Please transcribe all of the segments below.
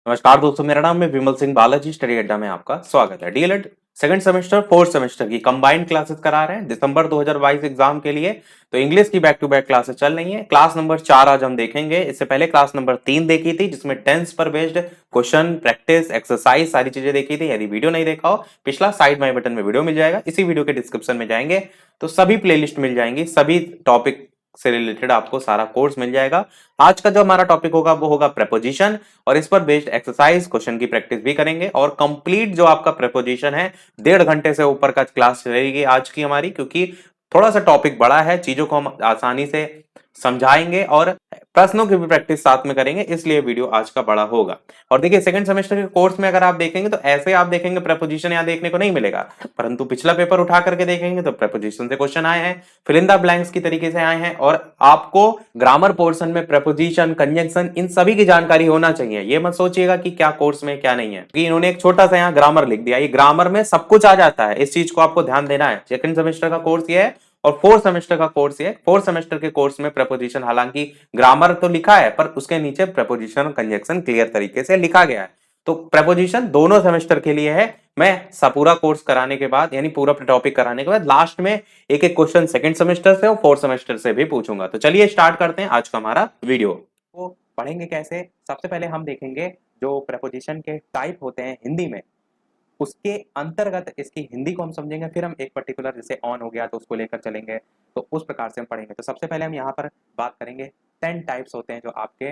नमस्कार दोस्तों, मेरा नाम है विमल सिंह बालाजी। स्टडी अड्डा में आपका स्वागत है। DElEd second semester fourth semester की कंबाइंड क्लासेस करा रहे हैं दिसंबर 2022 एग्जाम के लिए। तो इंग्लिश की बैक टू बैक क्लासेस चल रही हैं। क्लास नंबर 4 आज हम देखेंगे। इससे पहले क्लास नंबर 3 देखी थी, जिसमें टेंस पर बेस्ड क्वेश्चन, प्रैक्टिस, एक्सरसाइज सारी चीजें देखी थी। यदि वीडियो नहीं देखा हो, पिछला साइड माई बटन में वीडियो मिल जाएगा। इसी वीडियो के डिस्क्रिप्शन में जाएंगे तो सभी प्लेलिस्ट मिल जाएंगी, सभी टॉपिक से रिलेटेड आपको सारा कोर्स मिल जाएगा। आज का जो हमारा टॉपिक होगा वो होगा प्रेपोजिशन, और इस पर बेस्ड एक्सरसाइज क्वेश्चन की प्रैक्टिस भी करेंगे। और कंप्लीट जो आपका प्रेपोजिशन है 1.5 घंटे से ऊपर का क्लास रहेगी आज की हमारी, क्योंकि थोड़ा सा टॉपिक बड़ा है, चीजों को हम आसानी से समझाएंगे और प्रश्नों की भी प्रैक्टिस साथ में करेंगे, इसलिए वीडियो आज का बड़ा होगा। और देखिए, सेकंड सेमेस्टर के कोर्स में अगर आप देखेंगे तो ऐसे आप देखेंगे प्रेपोजिशन यहां देखने को नहीं मिलेगा, परंतु पिछला पेपर उठा करके देखेंगे तो प्रेपोजिशन से क्वेश्चन आए हैं, फिल इन द ब्लैंक्स की तरीके से आए हैं। और आपको ग्रामर पोर्शन में प्रेपोजिशन, कंजंक्शन, इन सभी की जानकारी होना चाहिए। ये मत सोचिएगा कि क्या कोर्स में क्या नहीं है, क्योंकि इन्होंने एक छोटा सा यहाँ ग्रामर लिख दिया। ये ग्रामर में सब कुछ आ जाता है, इस चीज को आपको ध्यान देना है। सेकंड सेमेस्टर का कोर्स ये है और फोर्थ सेमेस्टर का कोर्स ये। फोर्थ सेमेस्टर के कोर्स में प्रेपोजिशन, हालांकि ग्रामर तो लिखा है पर उसके नीचे प्रेपोजिशन और कंजंक्शन क्लियर तरीके से लिखा गया है। तो प्रेपोजिशन दोनों सेमेस्टर के लिए है। मैं पूरा कोर्स कराने के बाद, यानी पूरा टॉपिक कराने के बाद, लास्ट में एक एक क्वेश्चन सेकंड सेमेस्टर से और फोर्थ सेमेस्टर से भी पूछूंगा। तो चलिए स्टार्ट करते हैं आज का हमारा वीडियो। तो पढ़ेंगे कैसे? सबसे पहले हम देखेंगे जो प्रेपोजिशन के टाइप होते हैं हिंदी में, उसके अंतर्गत इसकी हिंदी को हम समझेंगे। फिर हम एक पर्टिकुलर, जैसे ऑन हो गया तो उसको लेकर चलेंगे, तो उस प्रकार से हम पढ़ेंगे। तो सबसे पहले हम यहाँ पर बात करेंगे 10 टाइप्स होते हैं जो आपके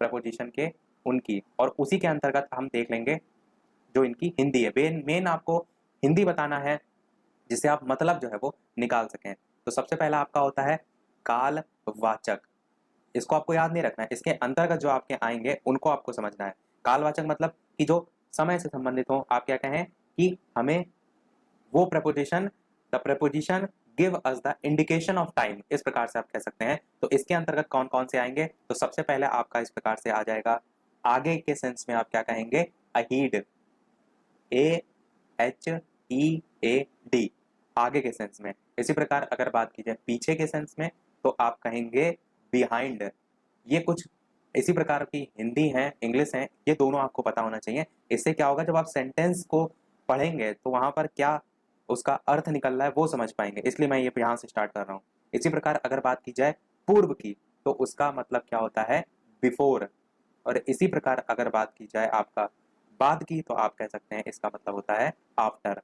प्रपोजिशन के, उनकी, और उसी के अंतर्गत हम देख लेंगे जो इनकी हिंदी है। मेन आपको हिंदी बताना है जिससे आप मतलब जो है वो निकाल सकें। तो सबसे पहला आपका होता है कालवाचक। इसको आपको याद नहीं रखना है, इसके अंतर्गत जो आपके आएंगे उनको आपको समझना है। कालवाचक मतलब कि जो समय से संबंधित हो। आप क्या कहें कि हमें वो preposition, the preposition give us the indication of time, इस प्रकार से आप कह सकते हैं। तो इसके अंतर्गत कौन कौन से आएंगे? तो सबसे पहले आपका इस प्रकार से आ जाएगा, आगे के सेंस में आप क्या कहेंगे? अहीड, AHEAD, आगे के सेंस में। इसी प्रकार अगर बात की जाए पीछे के सेंस में, तो आप कहेंगे बिहाइंड। ये कुछ इसी प्रकार की हिंदी है, इंग्लिश है, ये दोनों आपको पता होना चाहिए। इससे क्या होगा, जब आप सेंटेंस को पढ़ेंगे तो वहां पर क्या उसका अर्थ निकल रहा है वो समझ पाएंगे, इसलिए मैं ये यहाँ से स्टार्ट कर रहा हूँ। इसी प्रकार अगर बात की जाए पूर्व की, तो उसका मतलब क्या होता है? बिफोर। और इसी प्रकार अगर बात की जाए आपका बाद की, तो आप कह सकते हैं इसका मतलब होता है आफ्टर।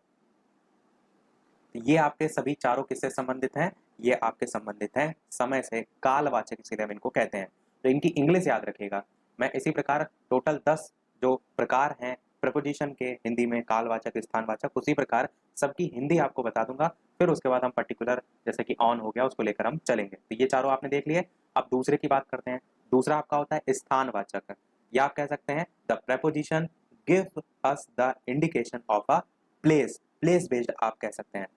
ये आपके सभी चारों किससे संबंधित हैं? ये आपके संबंधित हैं समय से, कालवाचक इसीलिए हम इनको कहते हैं। तो इनकी इंग्लिश याद रखिएगा। मैं इसी प्रकार टोटल 10 जो प्रकार हैं प्रपोजिशन के हिंदी में, कालवाचक, स्थानवाचक, उसी प्रकार सबकी हिंदी आपको बता दूंगा। फिर उसके बाद हम पर्टिकुलर, जैसे कि ऑन हो गया, उसको लेकर हम चलेंगे। तो ये चारों आपने देख लिए। अब दूसरे की बात करते हैं। दूसरा आपका होता है स्थानवाचक, या आप कह सकते हैं the preposition give us the indication of a place. Place based आप कह सकते हैं।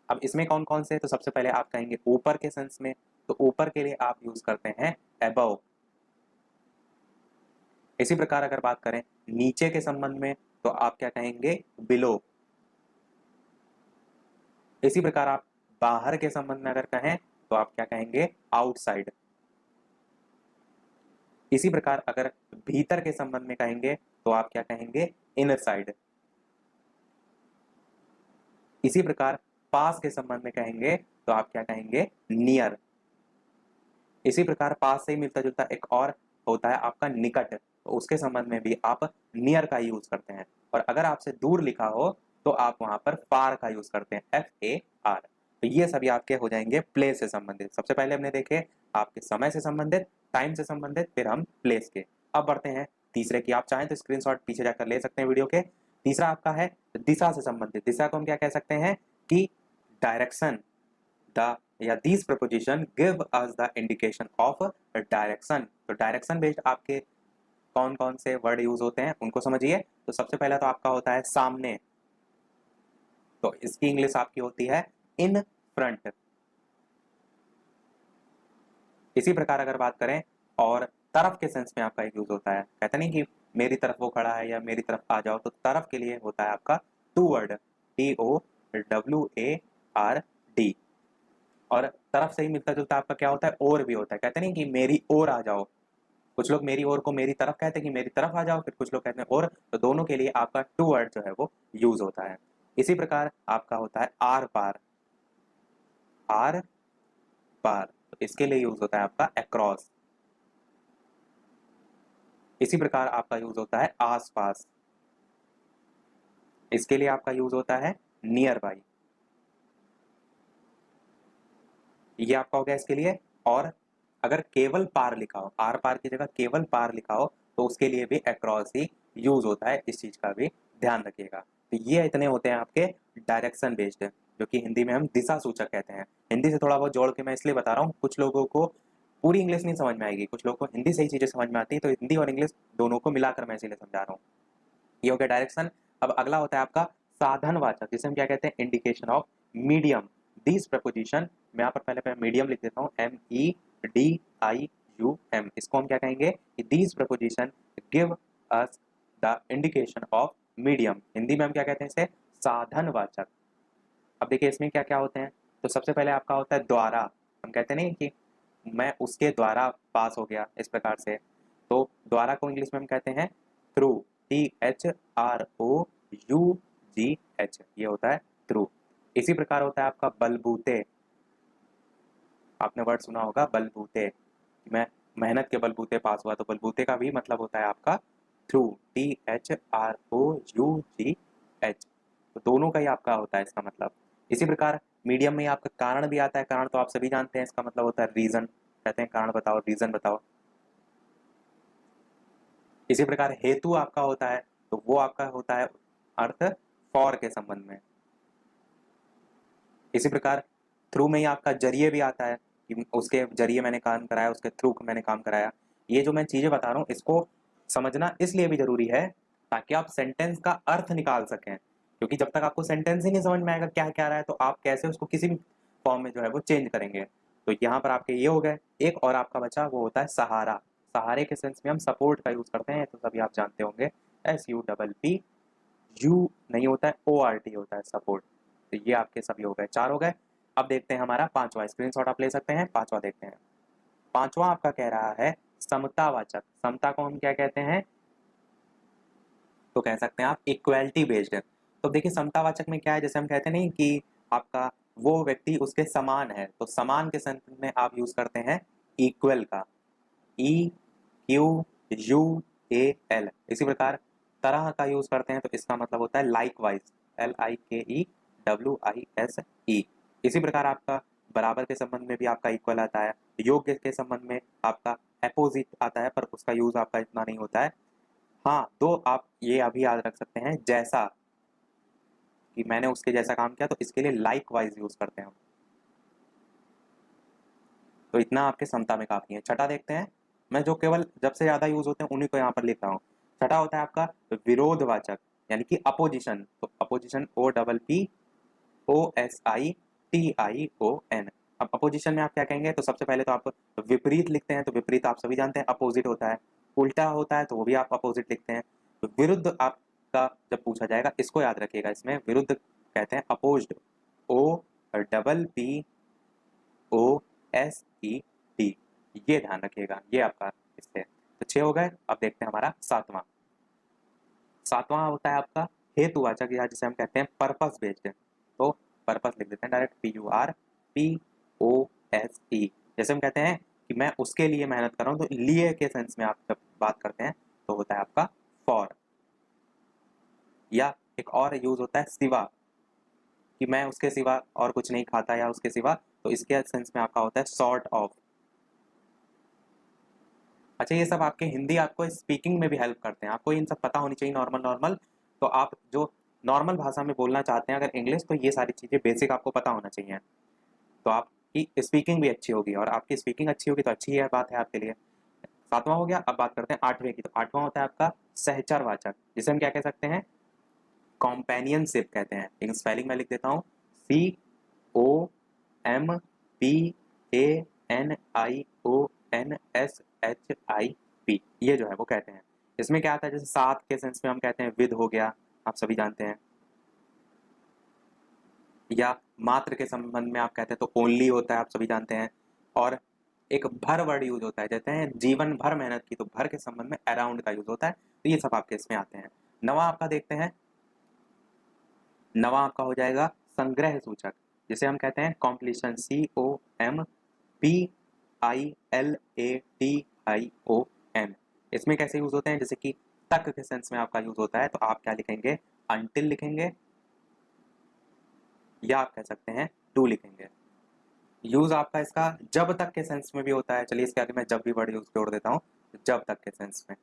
अब इसमें कौन कौन से? तो सबसे पहले आप कहेंगे ऊपर के सेंस में, तो ऊपर के लिए आप यूज करते हैं अबव। इसी प्रकार अगर बात करें नीचे के संबंध में, तो आप क्या कहेंगे? बिलो। इसी प्रकार आप बाहर के संबंध में अगर कहें, तो आप क्या कहेंगे? आउटसाइड। इसी प्रकार अगर भीतर के संबंध में कहेंगे, तो आप क्या कहेंगे? Inner side. इसी प्रकार पास के संबंध में कहेंगे, तो आप क्या कहेंगे? नियर। इसी प्रकार पास से ही मिलता जुलता एक और होता है आपका निकट, तो उसके संबंध में भी आप नियर का यूज करते हैं। और अगर आपसे दूर लिखा हो, तो आप वहां पर फार का यूज करते हैं, FAR। तो ये सभी आपके हो जाएंगे प्लेस से संबंधित। सबसे पहले हमने देखे आपके समय से संबंधित, टाइम से संबंधित, फिर हम प्लेस के। अब बढ़ते हैं तीसरे की। आप चाहें तो स्क्रीनशॉट पीछे जाकर ले सकते हैं वीडियो के। तीसरा आपका है दिशा से संबंधित। दिशा को हम क्या कह सकते हैं कि डायरेक्शन। द या these preposition give us the indication of direction। तो डायरेक्शन बेस्ड आपके कौन कौन से वर्ड यूज होते हैं उनको समझिए। तो सबसे पहला तो आपका होता है सामने, तो इसकी इंग्लिश आपकी होती है इन फ्रंट। इसी प्रकार अगर बात करें और तरफ के सेंस में आपका एक यूज होता है, कहते नहीं कि मेरी तरफ वो खड़ा है या मेरी तरफ आ जाओ, तो तरफ के लिए होता है आपका टूवर्ड, TOWARD। और तरफ से ही मिलता जुलता आपका क्या होता है? और भी होता है, कहते नहीं कि मेरी ओर आ जाओ, कुछ लोग मेरी ओर को मेरी तरफ कहते हैं कि मेरी तरफ आ जाओ, फिर कुछ लोग कहते हैं और, तो दोनों के लिए आपका टू वर्ड जो है वो यूज होता है। इसी प्रकार आपका होता है आर पार, आर पार, तो इसके लिए यूज होता है आपका अक्रॉस। इसी प्रकार आपका यूज होता है आस पास, इसके लिए आपका यूज होता है नियर बाई, ये आपका हो गया इसके लिए। और अगर केवल पार लिखा हो, आर पार की जगह केवल पार लिखा हो, तो उसके लिए भी अक्रॉस ही यूज होता है, इस चीज का भी ध्यान रखिएगा। तो ये इतने होते हैं आपके डायरेक्शन बेस्ड, जो कि हिंदी में हम दिशा सूचक कहते हैं। हिंदी से थोड़ा बहुत जोड़ के मैं इसलिए बता रहा हूँ, कुछ लोगों को पूरी इंग्लिश नहीं समझ में आएगी, कुछ लोगों को हिंदी से ही चीजें समझ में आती है, तो हिंदी और इंग्लिश दोनों को मिलाकर मैं इसलिए समझा रहा हूँ। ये हो गया डायरेक्शन। अब अगला होता है आपका साधनवाचक, जिसे हम क्या कहते हैं, indication of medium. These preposition, मैं यहाँ पर पहले मीडियम लिख देता हूँ, MEDIUM, इसको हम क्या कहेंगे, these preposition give us the indication of medium. Hindi में हम क्या कहते हैं इसे, साधनवाचक। अब देखिए इसमें क्या क्या होते हैं, तो सबसे पहले आपका होता है द्वारा। हम कहते नहीं कि मैं उसके द्वारा पास हो गया, इस प्रकार से, तो द्वारा को इंग्लिश में हम कहते हैं थ्रू, THROUGH, ये होता है थ्रू। इसी प्रकार होता है आपका बलबूते, आपने वर्ड सुना होगा बलबूते, मैं मेहनत के बलबूते पास हुआ, तो बलबूते का भी मतलब होता है आपका थ्रू, THROUGH, तो दोनों का ही आपका होता है इसका मतलब। इसी प्रकार मीडियम में आपका कारण भी आता है, कारण तो आप सभी जानते हैं, इसका मतलब होता है रीजन, कहते हैं कारण बताओ, रीजन बताओ। इसी प्रकार हेतु आपका होता है, तो वो आपका होता है अर्थ फॉर के संबंध में। इसी प्रकार थ्रू में ही आपका जरिए भी आता है, कि उसके जरिए मैंने काम कराया, उसके थ्रू मैंने काम कराया। ये जो मैं चीजें बता रहा हूँ, इसको समझना इसलिए भी जरूरी है ताकि आप सेंटेंस का अर्थ निकाल सकें, क्योंकि जब तक आपको सेंटेंस ही नहीं समझ में आएगा क्या क्या रहा है, तो आप कैसे उसको किसी भी फॉर्म में जो है वो चेंज करेंगे। तो यहाँ पर आपके ये हो गए। एक और आपका बचा, वो होता है सहारा। सहारे के सेंस में हम सपोर्ट का यूज करते हैं, तो सभी आप जानते होंगे, SUPPU नहीं होता है, ORT होता है, सपोर्ट। तो ये आपके सभी हो गए, 4 हो गए। अब देखते हैं हमारा पांचवा, स्क्रीनशॉट आप ले सकते हैं, पांचवा देखते हैं। पांचवा आपका कह रहा है समतावाचक। समता को हम क्या कहते हैं, तो कह सकते हैं आप इक्वलिटी बेस्ड। तो देखिए समतावाचक में क्या है, जैसे हम कहते नहीं कि आपका वो व्यक्ति उसके समान है, तो समान के सेंस में आप यूज करते हैं इक्वल का, EQUAL। इसी प्रकार तरह का यूज करते हैं, तो इसका मतलब होता है लाइकवाइज, LIKEWISE। इसी प्रकार आपका बराबर के संबंध में भी आपका इक्वल आता है, योग्य के संबंध में आपका अपोजिट आता है, पर उसका यूज आपका इतना नहीं होता है। हाँ, तो आप ये अभी याद रख सकते हैं, जैसा कि मैंने उसके जैसा काम किया, तो इसके लिए लाइक वाइज यूज करते हैं हम। तो इतना आपके समता में काफी है। छठा देखते हैं, मैं जो केवल जब से ज्यादा यूज होते हैं उन्हीं को यहाँ पर लिख रहा हूँ। छठा होता है आपका विरोधवाचक, यानी कि अपोजिशन। तो अपोजिशन OPPOSITION। अब अपोजिशन में आप क्या कहेंगे, तो सबसे पहले तो आप विपरीत लिखते हैं, तो विपरीत आप सभी जानते हैं अपोजिट होता है। उल्टा होता है तो वो भी आप अपोजिट लिखते हैं। तो विरुद्ध आपका जब पूछा जाएगा, इसको याद रखिएगा, इसमें विरुद्ध कहते हैं अपोज्ड, OPPOSED, ये ध्यान रखिएगा, ये आपका इससे। तो 6 हो गए। अब देखते हैं हमारा सातवां। सातवां होता है आपका हेतुवाचक, या जिसे हम कहते हैं पर्पस बेस्ड। तो पर्पस लिख देते हैं डायरेक्ट, PURPOSE। जैसे हम कहते हैं कि मैं उसके लिए मेहनत कर रहा हूँ, तो लिए के सेंस में आप जब बात करते हैं तो होता है आपका फॉर। या एक और यूज होता है सिवा, कि मैं उसके सिवा और कुछ नहीं खाता, या उसके सिवा, तो इसके सेंस में आपका होता है सॉर्ट ऑफ। अच्छा, ये सब आपके हिंदी आपको स्पीकिंग में भी हेल्प करते हैं, आपको इन सब पता होनी चाहिए नॉर्मल नॉर्मल। तो आप जो नॉर्मल भाषा में बोलना चाहते हैं अगर इंग्लिश, तो ये सारी चीजें बेसिक आपको पता होना चाहिए, तो आपकी स्पीकिंग भी अच्छी होगी, और आपकी स्पीकिंग अच्छी होगी तो अच्छी है बात है आपके लिए। सातवां हो गया। अब बात करते हैं आठवें की। तो आठवां होता है आपका सहचरवाचक, जिसे हम क्या कह सकते हैं, कॉम्पेनियनशिप कहते हैं। लेकिन स्पेलिंग में लिख देता हूँ, COMPANIONSHIP, ये जो है वो कहते हैं। इसमें क्या आता है, जैसे साथ के सेंस में हम कहते हैं विद हो गया, आप सभी जानते हैं। या मात्र के संबंध में आप कहते हैं तो ओनली होता है, आप सभी जानते हैं। और एक भर वर्ड यूज होता है, कहते हैं जीवन भर मेहनत की, तो भर के संबंध में अराउंड का यूज होता है। तो ये सब आपके इसमें आते हैं। नवा आपका देखते हैं, नवा आपका हो जाएगा संग्रह सूचक, जिसे हम कहते हैं कॉम्प्लीशन, COMPILATION। इसमें कैसे यूज होते हैं, जैसे कि तक के सेंस में आपका यूज होता है, तो आप क्या लिखेंगे, अंटिल लिखेंगे, या आप कह सकते हैं टू लिखेंगे। यूज आपका इसका जब तक के सेंस में भी होता है, चलिए इसके आगे मैं जब भी वर्ड यूज जोड़ देता हूँ, जब तक के सेंस में,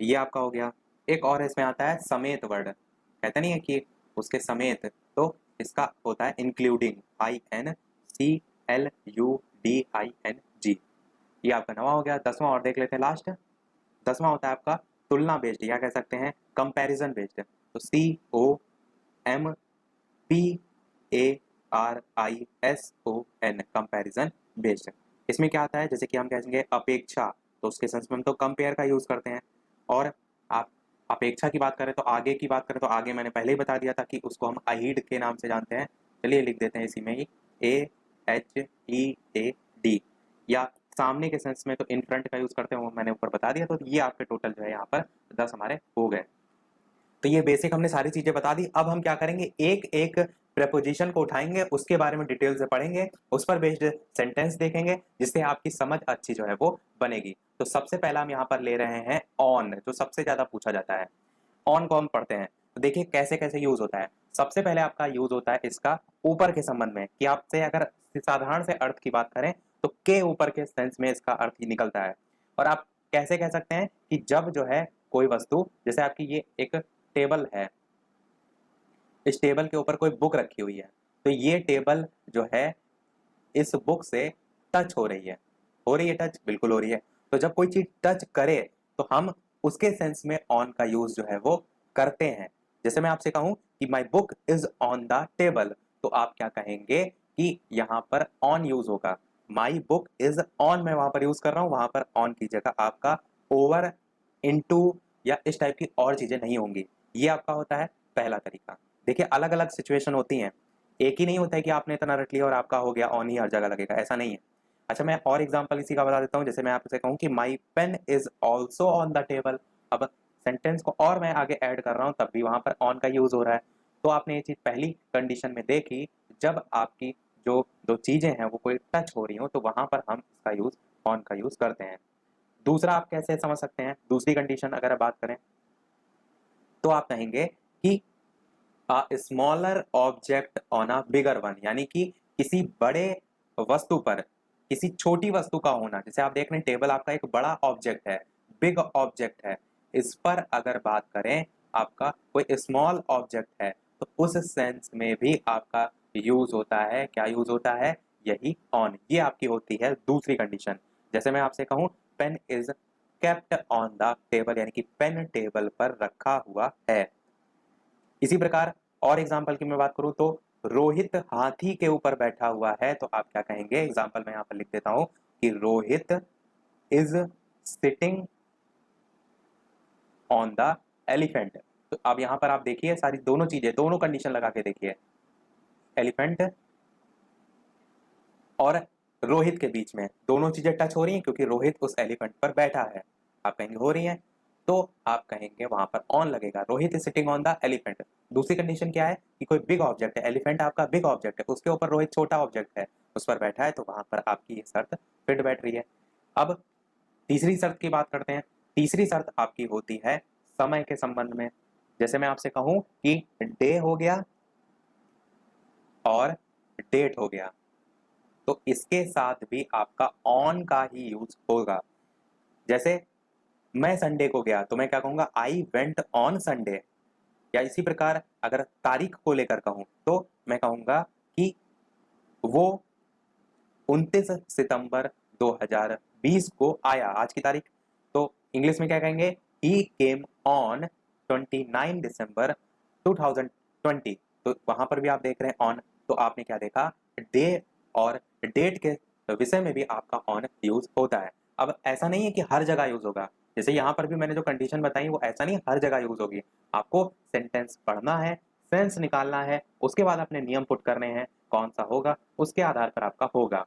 ये आपका हो गया। एक और इसमें आता है समेत वर्ड, कहते नहीं है कि उसके समेत, तो इसका होता है इंक्लूडिंग, INCLUDING। ये आपका नवा हो गया। 10वां और देख लेते हैं लास्ट। 10वां होता है आपका तुलना बेस्ड, या कह सकते हैं कंपैरिजन बेस्ड, तो COMPARISON, कंपैरिजन बेस्ड। इसमें क्या आता है, जैसे कि हम कहेंगे अपेक्षा, तो उसके सेंस में हम तो कंपेयर का यूज करते हैं। और आप अपेक्षा की बात करें तो आगे की बात करें तो आगे मैंने पहले ही बता दिया था कि उसको हम अहीड के नाम से जानते हैं। चलिए लिख देते हैं इसी में ही, AHEAD। या सामने के सेंस में तो इन फ्रंट का यूज करते हैं, वो मैंने ऊपर बता दिया। तो ये आपके टोटल जो है यहाँ पर 10 हमारे हो गए। तो ये बेसिक हमने सारी चीजें बता दी। अब हम क्या करेंगे, एक एक प्रेपोजिशन को उठाएंगे, उसके बारे में डिटेल से पढ़ेंगे, उस पर बेस्ड सेंटेंस देखेंगे, जिससे आपकी समझ अच्छी जो है वो बनेगी। तो सबसे पहला हम यहाँ पर ले रहे हैं ऑन, जो सबसे ज्यादा पूछा जाता है। ऑन को हम पढ़ते हैं, तो देखिए कैसे कैसे यूज होता है। सबसे पहले आपका यूज होता है इसका ऊपर के संबंध में, कि आपसे अगर साधारण से अर्थ की बात करें तो के ऊपर के सेंस में इसका अर्थ ही निकलता है। और आप कैसे कह सकते हैं कि जब जो है कोई वस्तु, जैसे आपकी ये एक टेबल है, इस टेबल के ऊपर कोई बुक रखी हुई है, तो ये टेबल जो है इस बुक से टच हो रही है टच, बिल्कुल हो रही है। तो जब कोई चीज टच करे तो हम उसके सेंस में ऑन का यूज जो है वो करते हैं। जैसे मैं आपसे कहूं कि my book is on the table, तो आप क्या कहेंगे कि यहां पर ऑन यूज होगा। माई बुक इज ऑन मैं वहां पर यूज कर रहा हूं, वहां पर ऑन की जगह आपका ओवर, इनटू या इस टाइप की और चीजें नहीं होंगी। ये आपका होता है पहला तरीका। देखिए अलग अलग सिचुएशन होती हैं, एक ही नहीं होता है कि आपने इतना रट लिया और आपका हो गया ऑन ही हर जगह लगेगा, ऐसा नहीं है। अच्छा मैं और एग्जांपल इसी का बता देता हूँ, जैसे मैं आपसे कहूँ कि my pen is also on the table, अब सेंटेंस को और मैं आगे ऐड कर रहा हूँ तब भी वहां पर ऑन का यूज हो रहा है। तो आपने ये चीज पहली कंडीशन में देखी, जब आपकी जो दो चीजें हैं वो कोई टच हो रही हो तो वहां पर हम इसका यूज, ऑन का यूज करते हैं। दूसरा आप कैसे समझ सकते हैं, दूसरी कंडीशन अगर बात करें तो आप कहेंगे कि smaller object on a bigger one, यानी कि किसी बड़े वस्तु पर किसी छोटी वस्तु का होना। जैसे आप देख रहे हैं टेबल आपका एक बड़ा ऑब्जेक्ट है, बिग ऑब्जेक्ट है, इस पर अगर बात करें आपका कोई स्मॉल ऑब्जेक्ट है, तो उस सेंस में भी आपका यूज होता है, क्या यूज होता है, यही ऑन। ये आपकी होती है दूसरी कंडीशन। जैसे मैं आपसे कहूं pen is kept on the table, यानी कि पेन टेबल पर रखा हुआ है। इसी प्रकार और एग्जाम्पल की मैं बात करूं तो रोहित हाथी के ऊपर बैठा हुआ है, तो आप क्या कहेंगे, एग्जाम्पल मैं यहां पर लिख देता हूं कि Rohit is sitting on the elephant. तो अब यहां पर आप देखिए सारी दोनों चीजें, दोनों कंडीशन लगा के देखिए, एलिफेंट और रोहित के बीच में दोनों चीजें टच हो रही हैं क्योंकि रोहित उस एलिफेंट पर बैठा है। आप कहेंगे हो रही हैं, तो आप कहेंगे वहां पर ऑन लगेगा, Rohit is sitting on the elephant. दूसरी कंडीशन क्या है कि कोई बिग ऑब्जेक्ट है, एलिफेंट आपका बिग ऑब्जेक्ट है, उसके ऊपर रोहित छोटा ऑब्जेक्ट है, उस पर बैठा है, तो वहां पर आपकी ये शर्त फिट बैठ रही है। अब तीसरी शर्त की बात करते हैं। तीसरी शर्त आपकी होती है समय के संबंध में। जैसे मैं आपसे कहूं कि डे हो गया और डेट हो गया, तो इसके साथ भी आपका ऑन का ही यूज होगा। जैसे मैं संडे को गया तो मैं क्या कहूंगा, आई वेंट ऑन संडे। या इसी प्रकार अगर तारीख को लेकर कहूं तो मैं कहूंगा कि वो 29 सितंबर 2020 को आया, आज की तारीख। तो इंग्लिश में क्या कहेंगे, ही केम ऑन 29 दिसंबर 2020। तो वहां पर भी आप देख रहे हैं ऑन, तो आपने क्या देखा, डे और डेट के विषय में भी आपका ऑन यूज होता है। अब ऐसा नहीं है कि हर जगह यूज होगा, जैसे यहाँ पर भी मैंने जो कंडीशन बताई वो ऐसा नहीं हर जगह यूज होगी। आपको सेंटेंस पढ़ना है, सेंस निकालना है, उसके बाद अपने नियम पुट करने हैं, कौन सा होगा उसके आधार पर आपका होगा।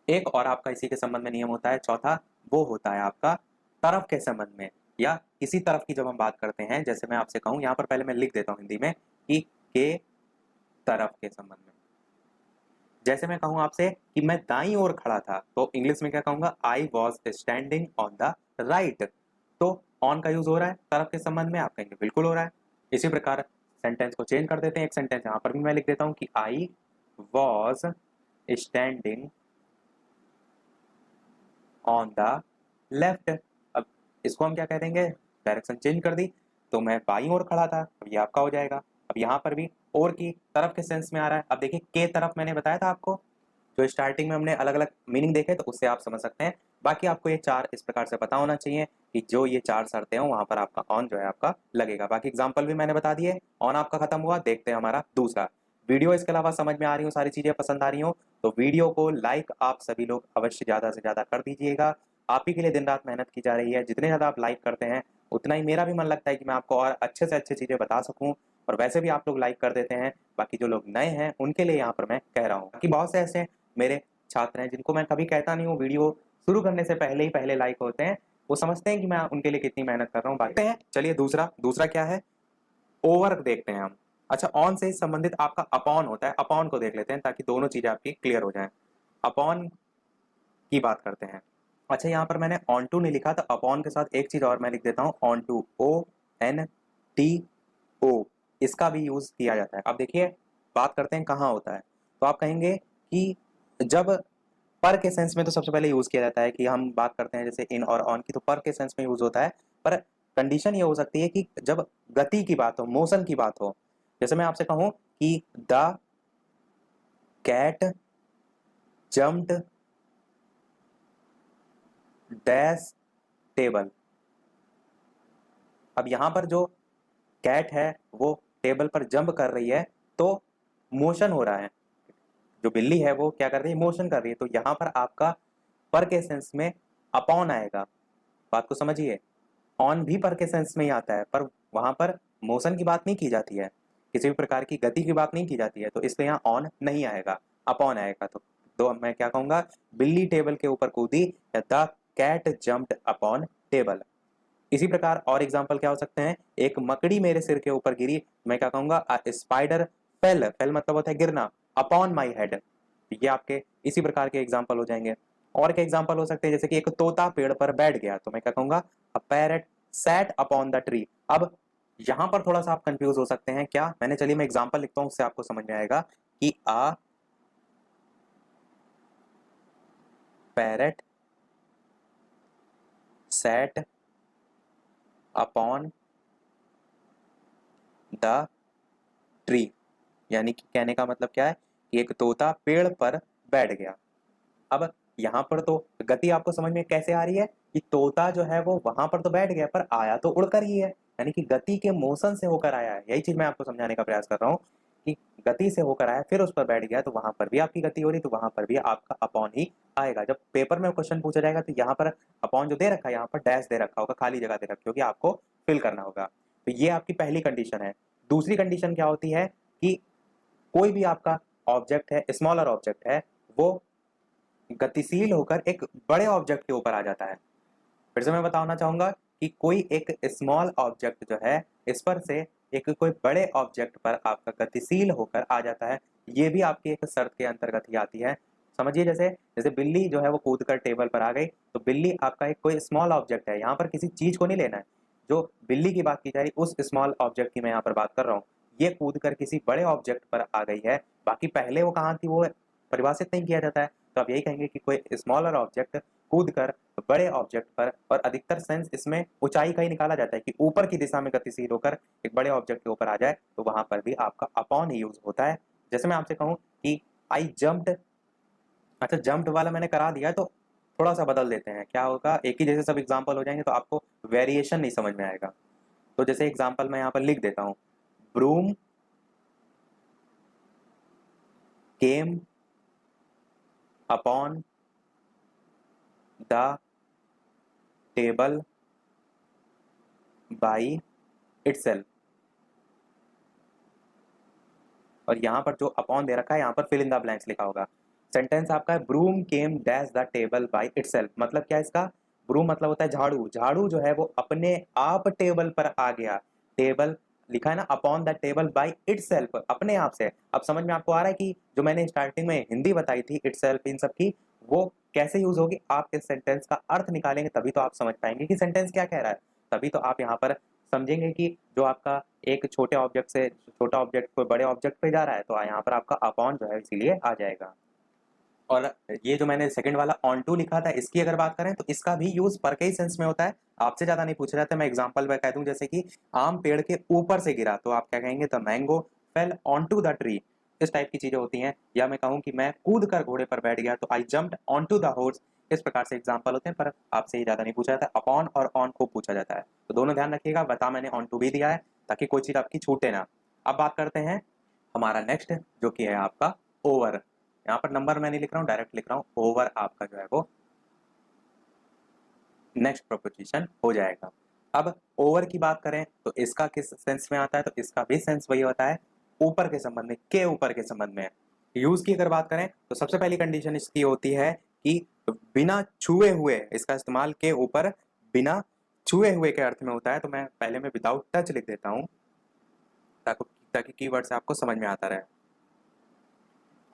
एक और आपका इसी के संबंध में नियम होता है चौथा, वो होता है आपका तरफ के संबंध में, या किसी तरफ की जब हम बात करते हैं, जैसे मैं आपसे कहूं, यहां पर पहले मैं लिख देता हूं हिंदी में कि के तरफ के संबंध में। जैसे मैं कहूं आपसे कि मैं दाईं ओर खड़ा था, तो इंग्लिश में क्या कहूंगा, I was standing on the right. तो ऑन का यूज हो रहा है तरफ के संबंध में, आप कहेंगे बिल्कुल हो रहा है। इसी प्रकार सेंटेंस को चेंज कर देते हैं, एक सेंटेंस यहां पर भी मैं लिख देता हूं कि I was standing on the left. अब इसको हम क्या कह देंगे, डायरेक्शन चेंज कर दी, तो मैं बाईं ओर खड़ा था, अब ये आपका हो जाएगा। अब यहाँ पर भी और की तरफ के सेंस में आ रहा है। अब देखिए के तरफ मैंने बताया था आपको, जो स्टार्टिंग में हमने अलग अलग मीनिंग देखे, तो उससे आप समझ सकते हैं। बाकी आपको ये चार इस प्रकार से पता होना चाहिए कि जो ये चार शर्तें हो वहां पर आपका ऑन जो है आपका लगेगा। बाकी एग्जाम्पल भी मैंने बता दिए, ऑन आपका खत्म हुआ। देखते हैं हमारा दूसरा वीडियो। इसके अलावा समझ में आ रही हो, सारी चीजें पसंद आ रही हो, तो वीडियो को लाइक आप सभी लोग अवश्य ज्यादा से ज्यादा कर दीजिएगा। आप ही के लिए दिन रात मेहनत की जा रही है, जितने ज्यादा आप लाइक करते हैं उतना ही मेरा भी मन लगता है कि मैं आपको और अच्छे से अच्छे चीजें बता सकूं। और वैसे भी आप लोग लाइक कर देते हैं, बाकी जो लोग नए हैं उनके लिए यहाँ पर मैं कह रहा हूँ कि बहुत से ऐसे मेरे छात्र हैं जिनको मैं कभी कहता नहीं हूँ, वीडियो शुरू करने से पहले ही पहले लाइक होते हैं, वो समझते हैं कि मैं उनके लिए कितनी मेहनत कर रहा हूँ। देखते हैं, चलिए दूसरा दूसरा क्या है, ओवर देखते हैं हम। अच्छा, ऑन से संबंधित आपका अपॉन होता है, अपॉन को देख लेते हैं ताकि दोनों चीजें आपकी क्लियर हो जाएं। अपॉन की बात करते हैं। अच्छा, यहाँ पर मैंने ऑन टू नहीं लिखा, तो अपॉन के साथ एक चीज और मैं लिख देता हूँ, onto, O N T O, इसका भी यूज किया जाता है। अब देखिए बात करते हैं कहाँ होता है, तो आप कहेंगे कि जब पर के सेंस में तो सबसे पहले यूज किया जाता है कि हम बात करते हैं जैसे इन और ऑन की, तो पर के सेंस में यूज होता है। पर कंडीशन ये हो सकती है कि जब गति की बात हो, मोशन की बात हो, जैसे मैं आपसे कहूं कि the cat jumped dash table. अब यहां पर जो कैट है वो टेबल पर जंप कर रही है, तो मोशन हो रहा है। जो बिल्ली है वो क्या कर रही है, मोशन कर रही है। तो यहां पर आपका पर के सेंस में अपॉन आएगा। बात को समझिए, ऑन भी पर के सेंस में ही आता है, पर वहां पर मोशन की बात नहीं की जाती है, किसी भी प्रकार की गति की बात नहीं की जाती है, तो इसलिए यहाँ ऑन नहीं आएगा, अपॉन आएगा। तो दो मैं क्या कहूंगा, बिल्ली टेबल के ऊपर कूदी, या the cat jumped upon table. इसी प्रकार और एग्जाम्पल क्या हो सकते हैं, एक मकड़ी मेरे सिर के ऊपर गिरी, मैं क्या कहूंगा, अ स्पाइडर फेल, फेल मतलब होता है गिरना, अपॉन माई हेड। ये आपके इसी प्रकार के एग्जाम्पल हो जाएंगे। और क्या एग्जाम्पल हो सकते हैं, जैसे कि एक तोता पेड़ पर बैठ गया, तो मैं क्या कहूंगा, a parrot sat upon the tree. अब यहां पर थोड़ा सा आप कंफ्यूज हो सकते हैं, क्या मैंने, चलिए मैं एग्जाम्पल लिखता हूं, उससे आपको समझ में आएगा कि a parrot sat upon the tree, यानी कि कहने का मतलब क्या है कि एक तोता पेड़ पर बैठ गया। अब यहां पर तो गति आपको समझ में कैसे आ रही है कि तोता जो है वो वहां पर तो बैठ गया, पर आया तो उड़कर ही है, यानी कि गति के मोशन से होकर आया है। यही चीज मैं आपको समझाने का प्रयास कर रहा हूँ कि गति से होकर आया, फिर उस पर बैठ गया, तो वहां पर भी आपकी गति हो रही, तो वहां पर भी आपका अपॉन ही आएगा। जब पेपर में क्वेश्चन पूछा जाएगा तो यहाँ पर अपॉन जो दे रखा है, यहाँ पर डैश दे रखा होगा, खाली जगह दे रखी होगी, आपको फिल करना होगा। तो ये आपकी पहली कंडीशन है। दूसरी कंडीशन क्या होती है कि कोई भी आपका ऑब्जेक्ट है, स्मॉलर ऑब्जेक्ट है, वो गतिशील होकर एक बड़े ऑब्जेक्ट के ऊपर आ जाता है। फिर से मैं बताना चाहूंगा कि कोई एक स्मॉल ऑब्जेक्ट जो है, इस पर से एक कोई बड़े ऑब्जेक्ट पर आपका गतिशील होकर आ जाता है, ये भी आपकी एक शर्त के अंतर्गत ही आती है। समझिए, जैसे जैसे बिल्ली जो है वो कूद कर टेबल पर आ गई, तो बिल्ली आपका एक कोई स्मॉल ऑब्जेक्ट है, यहाँ पर किसी चीज को नहीं लेना है। जो बिल्ली की बात की जा रही, उस स्मॉल ऑब्जेक्ट की मैं यहाँ पर बात कर रहा हूँ, ये कूद कर किसी बड़े ऑब्जेक्ट पर आ गई है। बाकी पहले वो कहाँ थी वो परिभाषित नहीं किया जाता है। तो आप यही कहेंगे कि कोई स्मॉलर ऑब्जेक्ट कूद कर बड़े ऑब्जेक्ट पर, और अधिकतर सेंस इसमें ऊंचाई का ही निकाला जाता है कि ऊपर की दिशा में गतिशील होकर एक बड़े ऑब्जेक्ट के ऊपर आ जाए, तो वहां पर भी आपका अपॉन ही यूज होता है। जैसे मैं आपसे कहूं कि आई जम्प्ड, अच्छा जंप्ड वाला मैंने करा दिया है, तो थोड़ा सा बदल देते हैं, क्या होगा, एक ही जैसे सब एग्जाम्पल हो जाएंगे तो आपको वेरिएशन नहीं समझ में आएगा। तो जैसे एग्जाम्पल मैं यहाँ पर लिख देता हूं, broom came upon the table by itself. और यहां पर जो अपॉन दे रखा है, यहां पर फिल इन द ब्लैंक्स लिखा होगा। सेंटेंस आपका है broom came dash the table by itself, मतलब क्या इसका, ब्रूम मतलब होता है झाड़ू, झाड़ू जो है वो अपने आप टेबल पर आ गया, टेबल लिखा है ना upon the table by itself, अपने आप से। अब समझ में आपको आ रहा है कि जो मैंने स्टार्टिंग में हिंदी बताई थी इटसेल्फ इन सब की, वो कैसे यूज होगी, आप इस सेंटेंस का अर्थ निकालेंगे तभी तो आप समझ पाएंगे कि सेंटेंस क्या कह रहा है, तभी तो आप यहाँ पर समझेंगे कि जो आपका एक छोटे ऑब्जेक्ट से छोटा ऑब्जेक्ट कोई बड़े ऑब्जेक्ट पे जा रहा है, तो यहाँ पर आपका अपॉन जो है इसीलिए आ जाएगा। और ये जो मैंने सेकंड वाला ऑन टू लिखा था, इसकी अगर बात करें तो इसका भी यूज पर के ही सेंस में होता है, आपसे ज्यादा नहीं पूछ रहा था। मैं एग्जांपल में कह दूं, जैसे कि आम पेड़ के ऊपर से गिरा, तो आप क्या कहेंगे, the mango fell onto the tree, इस टाइप की चीजें होती हैं। या मैं कहूं कि मैं कूद कर घोड़े पर बैठ गया, तो I jumped onto the horse, इस प्रकार से एग्जाम्पल होते हैं, पर आपसे ये ज्यादा नहीं पूछा जाता। अपॉन और ऑन को पूछा जाता है, तो दोनों ध्यान रखिएगा। बता मैंने ऑन टू भी दिया है ताकि कोई चीज आपकी छूटे ना। अब बात करते हैं हमारा नेक्स्ट, जो कि है आपका ओवर। यहाँ पर नंबर मैं नहीं लिख रहा हूँ, डायरेक्ट लिख रहा हूँ, ओवर आपका जो है वो नेक्स्ट प्रोपोजिशन हो जाएगा। अब ओवर की बात करें तो इसका किस सेंस में आता है, तो इसका भी सेंस वही होता है, ऊपर के संबंध में, के ऊपर के संबंध में। यूज की अगर बात करें तो सबसे पहली कंडीशन इसकी होती है कि बिना छुए हुए, इसका इस्तेमाल के ऊपर बिना छुए हुए के अर्थ में होता है। तो मैं पहले में विदाउट टच लिख देता हूं ताकि ताकि कीवर्ड से आपको समझ में आता रहे।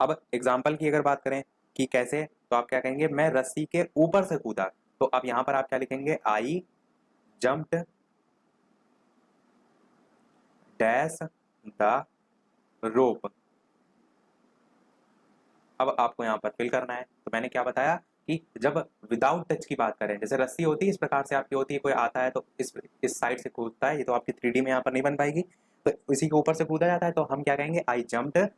अब एग्जाम्पल की अगर बात करें कि कैसे, तो आप क्या कहेंगे, मैं रस्सी के ऊपर से कूदा, तो अब यहां पर आप क्या लिखेंगे, आई जम्प्ड डैश द रोप। अब आपको यहां पर फिल करना है, तो मैंने क्या बताया कि जब विदाउट टच की बात करें, जैसे रस्सी होती है इस प्रकार से आपकी होती है, कोई आता है तो इस साइड से कूदता है, ये तो आपकी 3D में यहाँ पर नहीं बन पाएगी, तो इसी के ऊपर से कूदा जाता है, तो हम क्या कहेंगे, आई जम्प्ड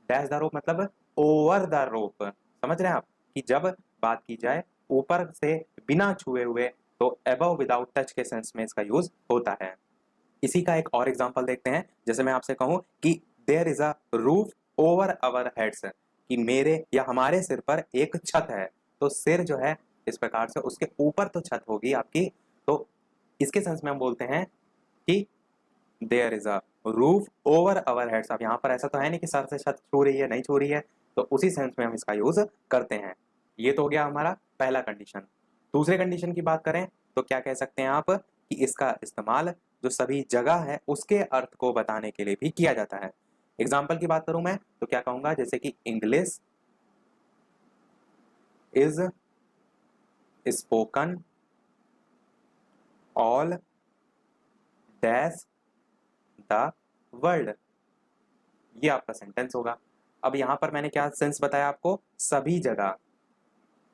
डैश द रोप, मतलब ओवर द रोप। समझ रहे हैं आप कि जब बात की जाए ऊपर से बिना छुए हुए, तो अबव विदाउट टच के सेंस में इसका यूज होता है। इसी का एक और एग्जांपल देखते हैं। जैसे मैं आपसे कहूं कि there is a roof over our heads, कि मेरे या हमारे सिर पर एक छत है, तो सिर जो है इस प्रकार से उसके ऊपर तो छत होगी आपकी, तो इसके सेंस में हम बोलते हैं कि there is a roof over our heads. अब यहाँ पर ऐसा तो है नहीं कि सर से छत छू रही है, नहीं छू रही है, तो उसी सेंस में हम इसका यूज करते हैं। ये तो हो गया हमारा पहला कंडीशन। दूसरे कंडीशन की बात करें तो क्या कह सकते हैं आप कि इसका इस्तेमाल जो सभी जगह है उसके अर्थ को बताने के लिए भी किया जाता है। एग्जाम्पल की बात करूं मैं तो क्या कहूंगा, जैसे कि English is spoken all dash the world, ये आपका सेंटेंस होगा। अब यहां पर मैंने क्या सेंस बताया आपको, सभी जगह,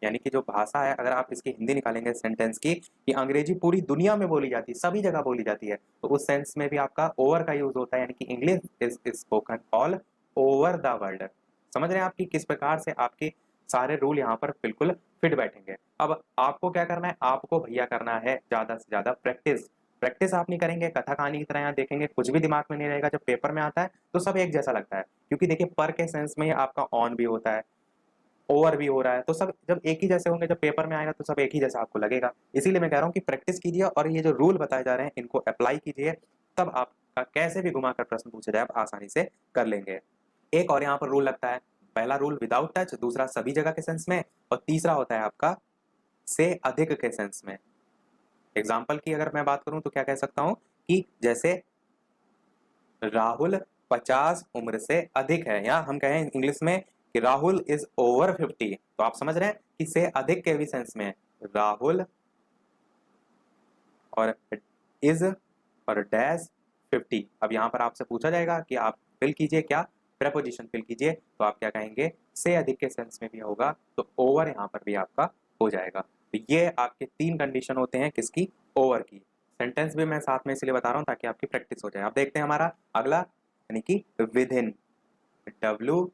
यानी कि जो भाषा है, अगर आप इसकी हिंदी निकालेंगे सेंटेंस की, कि अंग्रेजी पूरी दुनिया में बोली जाती है, सभी जगह बोली जाती है, तो उस सेंस में भी आपका ओवर का यूज होता है, यानी कि English is spoken all over the world. समझ रहे हैं आप कि किस प्रकार से आपके सारे रूल यहाँ पर बिल्कुल फिट बैठेंगे। अब आपको क्या करना है, आपको भैया करना है ज्यादा से ज्यादा प्रैक्टिस। प्रैक्टिस आप नहीं करेंगे, कथा कहानी की तरह यहाँ देखेंगे, कुछ भी दिमाग में नहीं रहेगा। जब पेपर में आता है तो सब एक जैसा लगता है, क्योंकि देखिए पर के सेंस में आपका ऑन भी होता है, ओवर भी हो रहा है, तो सब जब एक ही जैसे होंगे, जब पेपर में आएगा तो सब एक ही जैसा आपको लगेगा। इसीलिए मैं कह रहा हूँ कि प्रैक्टिस कीजिए और ये जो रूल बताए जा रहे हैं इनको अप्लाई कीजिए, तब आपका कैसे भी घुमाकर प्रश्न पूछा जाए आप आसानी से कर लेंगे। एक और यहाँ पर रूल लगता है, पहला रूल विदाउट टच, दूसरा सभी जगह के सेंस में, और तीसरा होता है आपका से अधिक के सेंस में। एग्जाम्पल की अगर मैं बात करूं तो क्या कह सकता हूं कि जैसे राहुल 50 उम्र से अधिक है, या हम कहें इंग्लिश में कि राहुल इज ओवर 50, तो आप समझ रहे हैं कि से अधिक के भी सेंस में राहुल और इज और डैश 50। अब यहां पर आपसे पूछा जाएगा कि आप फिल कीजिए, क्या प्रेपोजिशन फिल कीजिए, तो आप क्या कहेंगे, से अधिक के सेंस में भी होगा, तो ओवर यहां पर भी आपका हो जाएगा। तो ये आपके तीन कंडीशन होते हैं किसकी, ओवर की। सेंटेंस भी मैं साथ में इसलिए बता रहा हूं ताकि आपकी प्रैक्टिस हो जाए। अब देखते हैं हमारा अगला, यानी कि विद इन, WITHIN,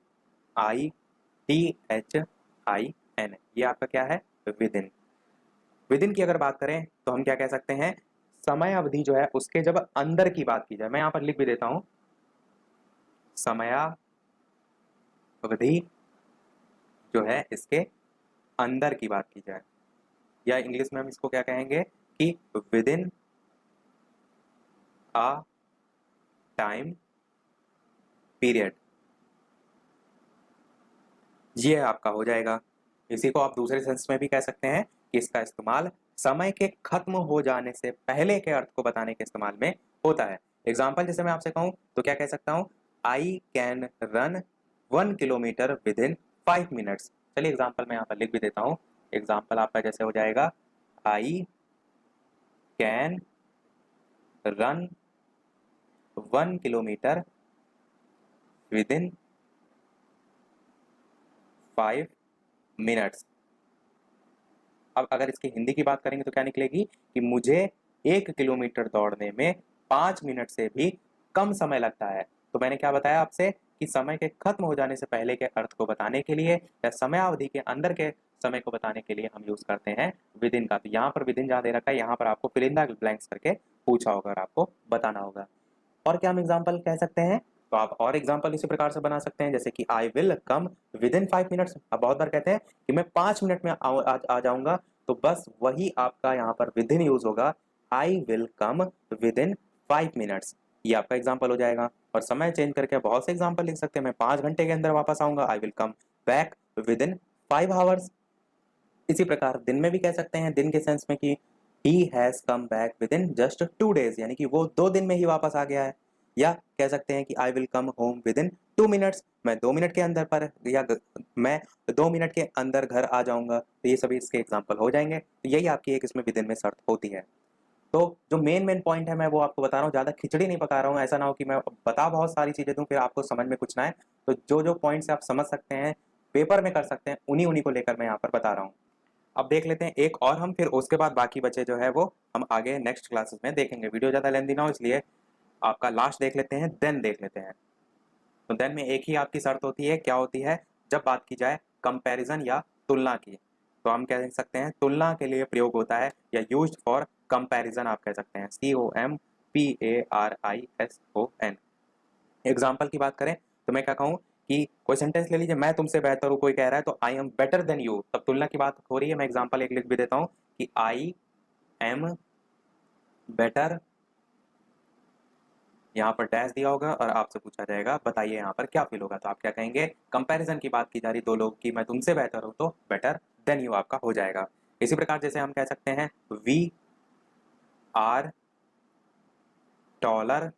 ये आपका क्या है, विद इन। विद इन की अगर बात करें तो हम क्या कह सकते हैं, समय अवधि जो है उसके जब अंदर की बात की जाए, मैं यहां पर लिख भी देता हूं, समयावधि जो है इसके अंदर की बात की जाए, या इंग्लिश में हम इसको क्या कहेंगे कि with in a time period. ये आपका हो जाएगा। इसी को आप दूसरे सेंस में भी कह सकते हैं कि इसका इस्तेमाल समय के खत्म हो जाने से पहले के अर्थ को बताने के इस्तेमाल में होता है। एग्जाम्पल जैसे मैं आपसे कहूं तो क्या कह सकता हूं, I can run 1 kilometre with in 5 minutes. चलिए एग्जाम्पल मैं यहाँ पर लिख भी देता हूँ। एग्जाम्पल आपका जैसे हो जाएगा, I can run 1 kilometre with in 5 minutes. अब अगर इसकी हिंदी की बात करेंगे तो क्या निकलेगी कि मुझे 1 किलोमीटर दौड़ने में 5 मिनट से भी कम समय लगता है। तो मैंने क्या बताया आपसे कि समय के खत्म हो जाने से पहले के अर्थ को बताने के लिए या समय अवधि के अंदर के समय को बताने के लिए हम यूज करते हैं विद इन का। तो यहाँ पर विद इन जहाँ दे रखा है, यहाँ पर आपको फिल इन द ब्लैंक्स करके पूछा होगा और आपको बताना होगा। और क्या हम एग्जाम्पल कह सकते हैं, तो आप और एग्जाम्पल इसी प्रकार से बना सकते हैं, जैसे कि I will come with in 5 minutes. अब बहुत बार कहते हैं कि मैं 5 मिनट में आ जाऊंगा, तो बस वही आपका यहाँ पर विद इन यूज होगा, I will come with in 5 minutes. ये आपका एग्जाम्पल हो जाएगा। और समय चेंज करके बहुत से एग्जाम्पल लिख सकते हैं, मैं 5 घंटे के अंदर वापस आऊंगा, I will come back with in 5 hours. इसी प्रकार दिन में भी कह सकते हैं, दिन के सेंस में कि he has come back with in just 2 days, यानी कि वो 2 दिन में ही वापस आ गया है। या कह सकते हैं कि I will come home with in 2 minutes, मैं 2 मिनट के अंदर पर या मैं 2 मिनट के अंदर घर आ जाऊंगा। तो ये सभी इसके एग्जाम्पल हो जाएंगे। तो यही आपकी एक इसमें विद इन में शर्त होती है। तो जो मेन मेन पॉइंट है मैं वो आपको बता रहा हूँ, ज़्यादा खिचड़ी नहीं पका रहा हूँ। ऐसा ना हो कि मैं बता बहुत सारी चीज़ें दूँ फिर आपको समझ में कुछ ना आए। तो जो जो पॉइंट्स आप समझ सकते हैं, पेपर में कर सकते हैं, उन्हीं उन्हीं को लेकर मैं यहाँ पर बता रहा हूँ। अब देख लेते हैं एक और हम, फिर उसके बाद बाकी बचे जो है वो हम आगे नेक्स्ट क्लासेस में देखेंगे। वीडियो ज़्यादा लेंथी ना हो इसलिए आपका लास्ट देख लेते हैं, देन देख लेते हैं। तो देन में एक ही आपकी शर्त होती है, क्या होती है, जब बात की जाए कंपैरिजन या तुलना की, तो हम कह सकते हैं तुलना के लिए प्रयोग होता है, या यूज्ड फॉर कंपैरिजन आप कह सकते हैं, COMPARISON। एग्जाम्पल की बात करें तो मैं क्या कहूँ कि कोई सेंटेंस ले लीजिए, मैं तुमसे बेहतर हूँ, कोई कह रहा है तो I am better than you, तब तुलना की बात हो रही है। मैं एग्जाम्पल एक लिख भी देता हूँ कि आई एम बेटर, यहाँ पर डैश दिया होगा और आपसे पूछा जाएगा बताइए यहाँ पर क्या फील होगा, तो आप क्या कहेंगे, कंपैरिजन की बात की जा रही दो लोग की, मैं तुमसे बेहतर हूँ, तो बेटर देन यू आपका हो जाएगा। इसी प्रकार जैसे हम कह सकते हैं वी आर टॉलर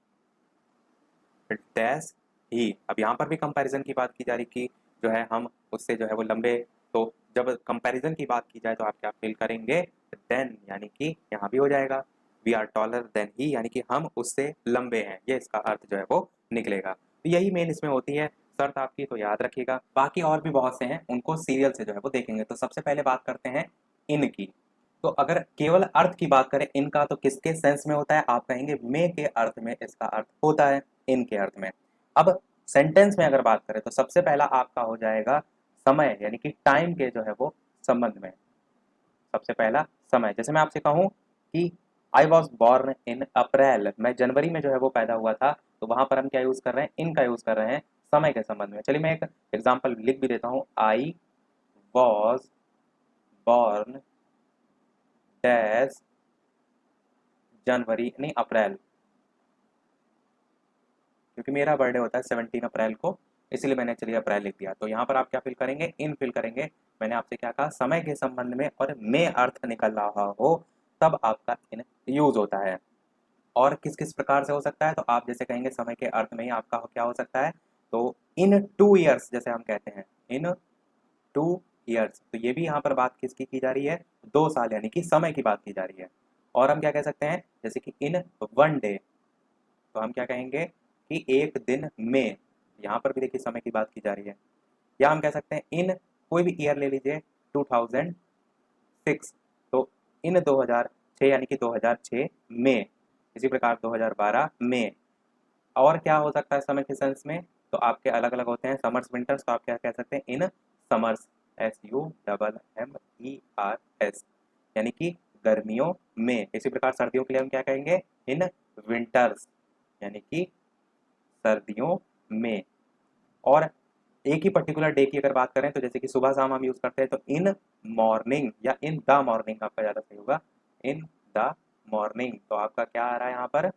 डैश ही। अब यहाँ पर भी कंपैरिजन की बात की जा रही कि जो है हम उससे जो है वो लंबे, तो जब कंपैरिजन की बात की जाए तो आप क्या फील करेंगे, देन, यानी कि यहाँ भी हो जाएगा we are taller than he, यानी कि हम उससे लंबे हैं, ये इसका अर्थ जो है वो निकलेगा। तो यही मेन इसमें होती है शर्त आपकी, तो याद रखिएगा। बाकी और भी बहुत से हैं, उनको सीरियल से जो है वो देखेंगे। तो सबसे पहले बात करते हैं इन की। तो अगर केवल अर्थ की बात करें इनका, तो किसके सेंस में होता है, आप कहेंगे मे के अर्थ में इसका अर्थ होता है, इन के अर्थ में। अब सेंटेंस में अगर बात करें तो सबसे पहला आपका हो जाएगा समय, यानी कि टाइम के जो है वो संबंध में। सबसे पहला समय, जैसे मैं आपसे कहूं कि आई वॉज बॉर्न इन अप्रैल, मैं जनवरी में जो है वो पैदा हुआ था, तो वहां पर हम क्या यूज कर रहे हैं, इनका यूज कर रहे हैं समय के संबंध में। चलिए मैं एक एग्जाम्पल लिख भी देता हूं, आई वॉज बॉर्न डैश जनवरी, नहीं अप्रैल, क्योंकि मेरा बर्थडे होता है 17 अप्रैल को, इसलिए मैंने चलिए अप्रैल लिख दिया। तो यहाँ पर आप क्या फिल करेंगे, इन फिल करेंगे। मैंने आपसे क्या कहा, समय के संबंध में और में अर्थ निकल रहा हो तब आपका इन यूज होता है। और किस किस प्रकार से हो सकता है, तो आप जैसे कहेंगे समय के अर्थ में ही आपका क्या हो सकता है, तो इन 2 ईयर्स, जैसे हम कहते हैं इन 2 ईयर्स, तो ये भी यहाँ पर बात किसकी की जा रही है, 2 साल, यानी कि समय की बात की जा रही है। और हम क्या कह सकते हैं, जैसे कि इन 1 डे, तो हम क्या कहेंगे कि एक दिन में, यहाँ पर भी देखिए समय की बात की जा रही है। या हम कह सकते हैं इन कोई भी ईयर ले लीजिए, 2006, तो इन 2006, यानी कि 2006 में। इसी प्रकार 2012 में। और क्या हो सकता है समय के सेंस में, तो आपके अलग अलग होते हैं, समर्स विंटर्स, तो आप क्या कह सकते हैं, इन समर्स, SUMMERS, यानी कि गर्मियों में। इसी प्रकार सर्दियों के लिए हम क्या कहेंगे, इन विंटर्स, यानी कि सर्दियों में। और एक ही पर्टिकुलर डे की अगर बात करें तो जैसे कि सुबह शाम हम यूज करते हैं, तो इन मॉर्निंग या इन द मॉर्निंग आपका ज्यादा सही होगा, इन द मॉर्निंग, तो आपका क्या आ रहा है यहाँ पर,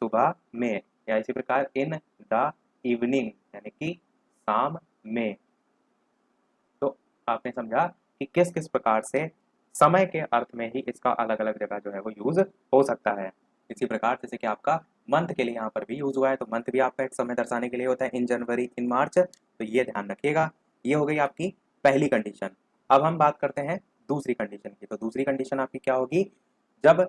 सुबह में। या इसी प्रकार इन द इवनिंग, यानी कि शाम में। आपने समझा कि किस किस प्रकार से समय के अर्थ में ही इसका अलग अलग जगह जो है वो यूज हो सकता है। इसी प्रकार जैसे कि आपका मंथ के लिए यहाँ पर भी यूज हुआ है, तो मंथ भी आपका एक समय दर्शाने के लिए होता है, इन जनवरी, इन मार्च, तो ये ध्यान रखिएगा। ये हो गई आपकी पहली कंडीशन। अब हम बात करते हैं दूसरी कंडीशन की। तो दूसरी कंडीशन आपकी क्या होगी, जब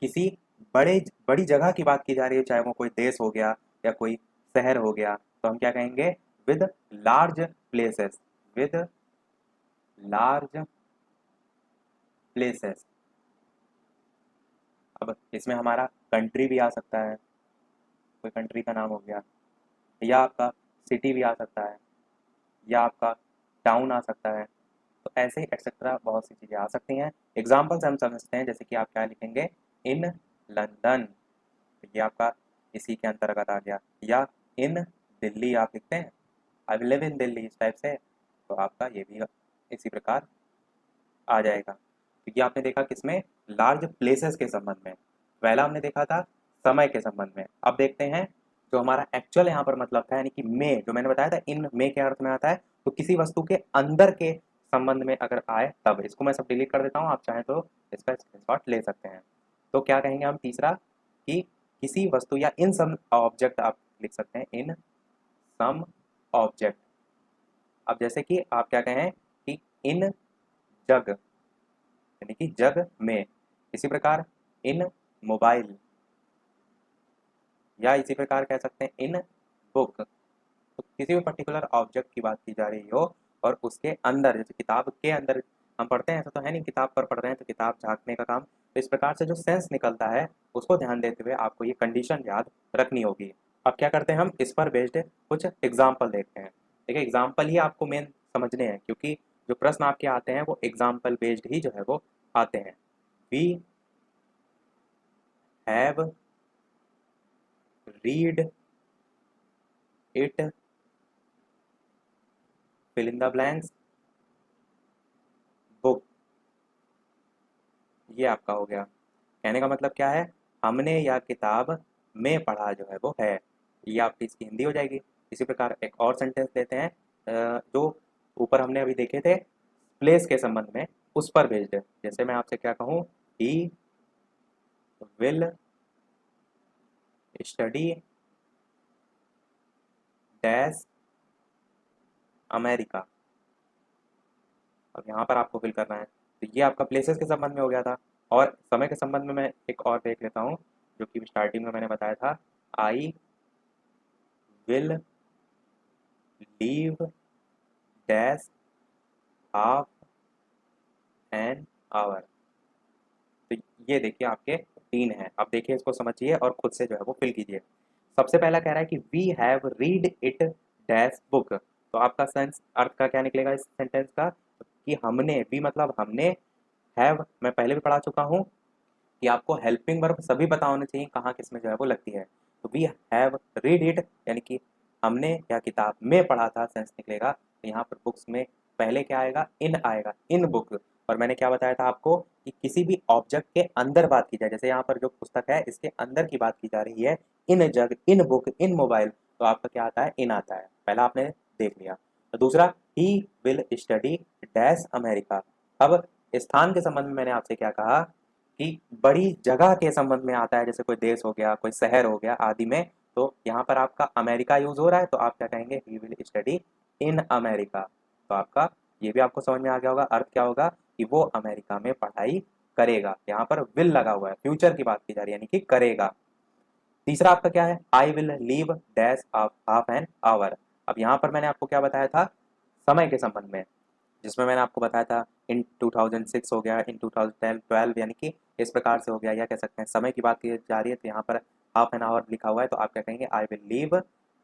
किसी बड़ी जगह की बात की जा रही है, चाहे वो कोई देश हो गया या कोई शहर हो गया, तो हम क्या कहेंगे, with large places, with large places. अब इसमें हमारा कंट्री भी आ सकता है, कोई कंट्री का नाम हो गया, या आपका सिटी भी आ सकता है, या आपका टाउन आ सकता है, तो ऐसे ही एक्सेट्रा बहुत सी चीज़ें आ सकती हैं। एग्जाम्पल्स हम समझते हैं, जैसे कि आप क्या लिखेंगे, इन लंदन, ये आपका इसी के अंतर्गत आ गया, या इन दिल्ली आप लिखते हैं, आई लिव इन दिल्ली, इस टाइप से, तो आपका ये भी इसी प्रकार आ जाएगा। क्योंकि आपने देखा किसमें, लार्ज प्लेसेस के संबंध में, पहला हमने देखा था समय के संबंध में। अब देखते हैं जो हमारा एक्चुअल यहाँ पर मतलब था, यानी कि में, जो मैंने बताया था इन में के अर्थ में आता है, तो किसी वस्तु के अंदर के संबंध में अगर आए तब। इसको मैं सब डिलीट कर देता हूँ, आप चाहें तो इसका स्क्रीनशॉट ले सकते हैं। तो क्या कहेंगे हम तीसरा, कि किसी वस्तु या इन सम ऑब्जेक्ट, आप लिख सकते हैं इन सम ऑब्जेक्ट। अब जैसे कि आप क्या कहें कि इन जग, यानी कि जग में, इसी प्रकार इन मोबाइल, या इसी प्रकार कह सकते हैं इन बुक। तो किसी भी पर्टिकुलर ऑब्जेक्ट की बात की जा रही हो और उसके अंदर, जैसे किताब के अंदर हम पढ़ते हैं, ऐसा तो है नहीं किताब पर पढ़ रहे हैं तो किताब झांकने का काम, तो इस प्रकार से जो सेंस निकलता है उसको ध्यान देते हुए आपको ये कंडीशन याद रखनी होगी। अब क्या करते हैं हम, इस पर बेस्ड कुछ एग्जाम्पल देखते हैं। देखिए एग्जाम्पल ही आपको मेन समझने हैं, क्योंकि जो प्रश्न आपके आते हैं वो एग्जाम्पल बेस्ड ही जो है वो आते हैं। We have read it, fill in the blanks, book. ये आपका हो गया। कहने का मतलब क्या है, हमने या किताब में पढ़ा जो है वो है, ये आपकी इसकी हिंदी हो जाएगी। इसी प्रकार एक और सेंटेंस लेते हैं, जो ऊपर हमने अभी देखे थे प्लेस के संबंध में, उस पर बेस्ड है। जैसे मैं आपसे क्या कहूँ, he will study dash America. अब यहाँ पर आपको फिल करना है, तो ये आपका प्लेसेस के संबंध में हो गया था। और समय के संबंध में मैं एक और देख लेता हूँ, जो कि स्टार्टिंग में मैंने बताया था, I will leave dash half an hour. तो ये देखिए आपके तीन हैं। अब देखिए इसको समझिए और खुद से जो है वो फिल कीजिए। सबसे पहला कह रहा है कि we have read it dash book, तो आपका सेंस अर्थ का क्या निकलेगा इस सेंटेंस का, कि हमने, वी मतलब हमने, हैव मैं पहले भी पढ़ा चुका हूँ कि आपको हेल्पिंग वर्ब सभी पता होने चाहिए कहाँ किस में जो है वो लगती है। तो वी हैव रीड इट, यानी कि हमने या किताब में पढ़ा था, सेंस निकलेगा। तो यहाँ पर बुक्स में पहले क्या आएगा, इन आएगा, इन बुक। और मैंने क्या बताया था आपको कि किसी भी ऑब्जेक्ट के अंदर बात की जाए, जैसे यहाँ पर जो पुस्तक है इसके अंदर की बात की जा रही है, इन जग, इन बुक, इन मोबाइल, तो आपका क्या आता है, इन आता है। पहला आपने देख लिया। तो दूसरा, he will study dash America. अब स्थान के संबंध में मैंने आपसे क्या कहा कि बड़ी जगह के संबंध में आता है, जैसे कोई देश हो गया, कोई शहर हो गया आदि में, तो यहाँ पर आपका अमेरिका यूज हो रहा है, तो आप क्या कहेंगे, he will study in America. तो आपका ये भी आपको समझ में आ गया होगा, अर्थ क्या होगा कि वो अमेरिका में पढ़ाई करेगा। यहाँ पर विल लगा हुआ है, फ्यूचर की बात की जा रही है, यानी कि करेगा। तीसरा आपका क्या है, I will leave dash half an hour. अब यहाँ पर मैंने आपको क्या बताया था, समय के संबंध में, जिसमें मैंने आपको बताया था इन 2006 हो गया, इन 2012, यानी कि इस प्रकार से हो गया, या कह सकते हैं समय की बात की जा रही है, तो यहाँ पर हाफ एन आवर लिखा हुआ है, तो आप क्या कहेंगे, I will leave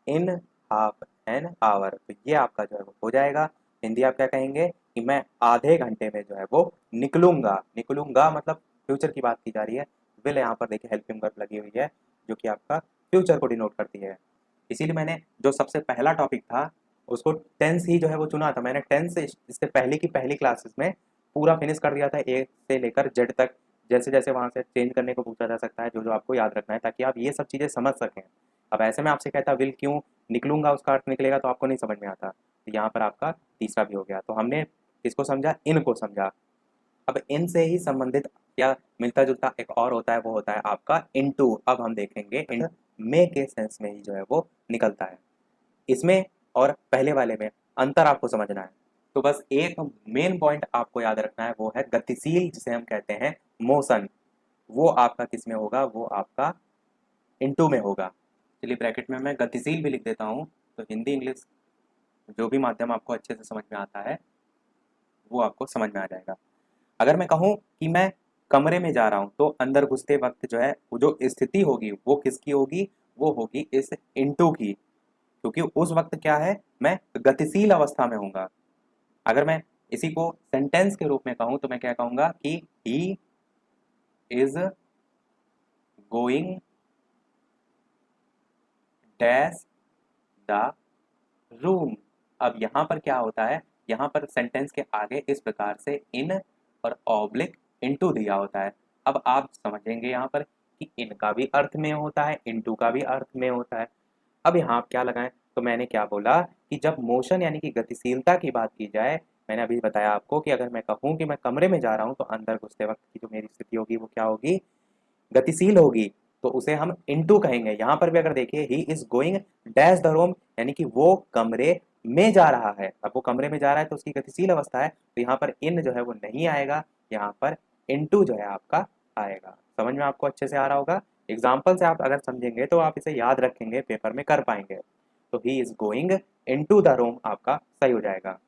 in half an hour. तो ये आपका जो है वो हो जाएगा। हिंदी आप क्या कहेंगे कि मैं आधे घंटे में जो है वो निकलूंगा। निकलूंगा मतलब फ्यूचर की बात की जा रही है। विल यहाँ पर देखिए हेल्पिंग वर्ब लगी हुई है, जो कि आपका फ्यूचर को डिनोट करती है। इसीलिए मैंने जो सबसे पहला टॉपिक था उसको टेंस ही जो है वो चुना था। मैंने टेंस इससे पहले की पहली क्लासेस में पूरा फिनिश कर दिया था, ए से लेकर जेड तक। जैसे जैसे वहाँ से चेंज करने को पूछा जा सकता है, जो जो आपको याद रखना है, ताकि आप ये सब चीज़ें समझ सकें। अब ऐसे में आपसे कहता विल क्यों निकलूंगा, उसका अर्थ निकलेगा तो आपको नहीं समझ में आता। तो यहाँ पर आपका तीसरा भी हो गया। तो हमने किसको समझा? इन को समझा। अब इन से ही संबंधित या मिलता जुलता एक और होता है, वो होता है आपका इनटू। अब हम देखेंगे इन में के सेंस में ही जो है वो निकलता है। इसमें और पहले वाले में अंतर आपको समझना है। तो बस एक मेन पॉइंट आपको याद रखना है, वो है गतिशील, जिसे हम कहते हैं मोशन। वो आपका किस में होगा? वो आपका इनटू में होगा। चलिए ब्रैकेट में मैं गतिशील भी लिख देता हूँ, तो हिंदी इंग्लिश जो भी माध्यम आपको अच्छे से समझ में आता है वो आपको समझ में आ जाएगा। अगर मैं कहूँ कि मैं कमरे में जा रहा हूँ, तो अंदर घुसते वक्त जो है वो जो स्थिति होगी वो किसकी होगी? वो होगी इस इनटू की, क्योंकि उस वक्त क्या है, मैं गतिशील अवस्था में हूँगा। अगर मैं इसी को सेंटेंस के रूप में कहूँ तो मैं क्या कहूँगा कि he is going dash the room. अब यहाँ पर क्या होता है, यहाँ पर सेंटेंस के आगे इस प्रकार से इन और ऑब्लिक इनटू दिया होता है। अब आप समझेंगे यहाँ पर कि इन का भी अर्थ में होता है, इनटू का भी अर्थ में होता है। अब यहाँ आप क्या लगाएं, तो मैंने क्या बोला कि जब मोशन यानी कि गतिशीलता की बात की जाए, मैंने अभी बताया आपको कि अगर मैं कहूँ कि मैं कमरे में जा रहा हूँ, तो अंदर घुसते वक्त की जो मेरी स्थिति होगी वो क्या होगी? गतिशील होगी, तो उसे हम इनटू कहेंगे। यहाँ पर भी अगर देखिए he is going dash the room, यानी कि वो कमरे में जा रहा है। अब वो कमरे में जा रहा है तो उसकी गतिशील अवस्था है, तो यहाँ पर इन जो है वो नहीं आएगा, यहाँ पर इनटू जो है आपका आएगा। समझ में आपको अच्छे से आ रहा होगा। एग्जाम्पल से आप अगर समझेंगे तो आप इसे याद रखेंगे, पेपर में कर पाएंगे। तो he is going into the room आपका सही हो जाएगा।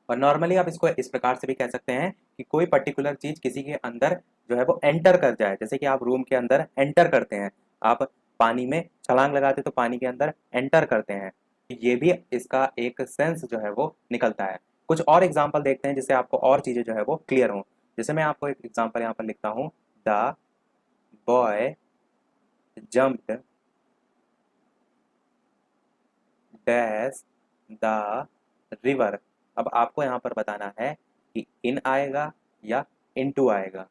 और नॉर्मली आप इसको इस प्रकार से भी कह सकते हैं कि कोई पर्टिकुलर चीज किसी के अंदर जो है वो एंटर कर जाए। जैसे कि आप रूम के अंदर एंटर करते हैं, आप पानी में छलांग लगाते तो पानी के अंदर एंटर करते हैं। ये भी इसका एक सेंस जो है वो निकलता है। कुछ और एग्जाम्पल देखते हैं जिससे आपको और चीजें जो है वो क्लियर हों। जैसे मैं आपको एक एग्जाम्पल यहाँ पर लिखता हूँ, the boy jumped dash the river. अब आपको यहाँ पर बताना है कि इन आएगा या इनटू आएगा।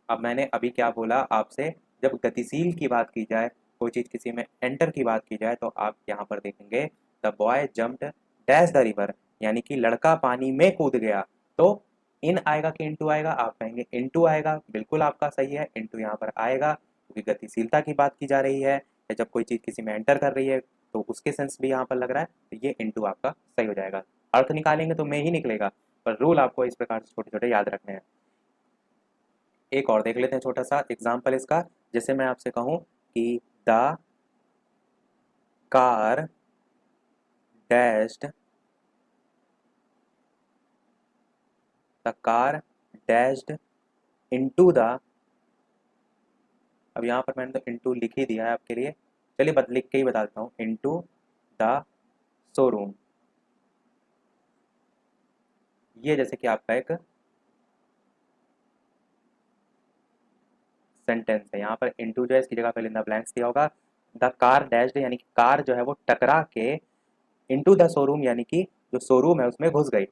अब मैंने अभी क्या बोला आपसे, जब गतिशील की बात की जाए, कोई चीज़ किसी में एंटर की बात की जाए, तो आप यहाँ पर देखेंगे the boy jumped dash the river, यानी कि लड़का पानी में कूद गया। तो इन आएगा कि इनटू आएगा? आप कहेंगे इनटू आएगा। बिल्कुल आपका सही है, इनटू यहाँ पर आएगा, क्योंकि गतिशीलता की बात की जा रही है, या जब कोई चीज़ किसी में एंटर कर रही है तो उसके सेंस भी यहाँ पर लग रहा है, तो ये इनटू आपका सही हो जाएगा। अर्थ निकालेंगे तो में ही निकलेगा, पर रूल आपको इस प्रकार से छोटे छोटे याद रखने हैं। एक और देख लेते हैं छोटा सा एग्जाम्पल इसका। जैसे मैं आपसे कहूँ कि the car dashed the car dashed into the. अब यहाँ पर मैंने तो इनटू लिख ही दिया है आपके लिए, चलिए लिख के ही बता देता हूँ, इनटू द शोरूम। ये जैसे कि आपका एक सेंटेंस है, यहाँ पर इनटू जो है इसकी जगह पे लिंदा ब्लैंक्स दिया होगा। द कार डैश्ड यानी कि कार जो है वो टकरा के इनटू द शोरूम, यानी कि जो शोरूम है उसमें घुस गई।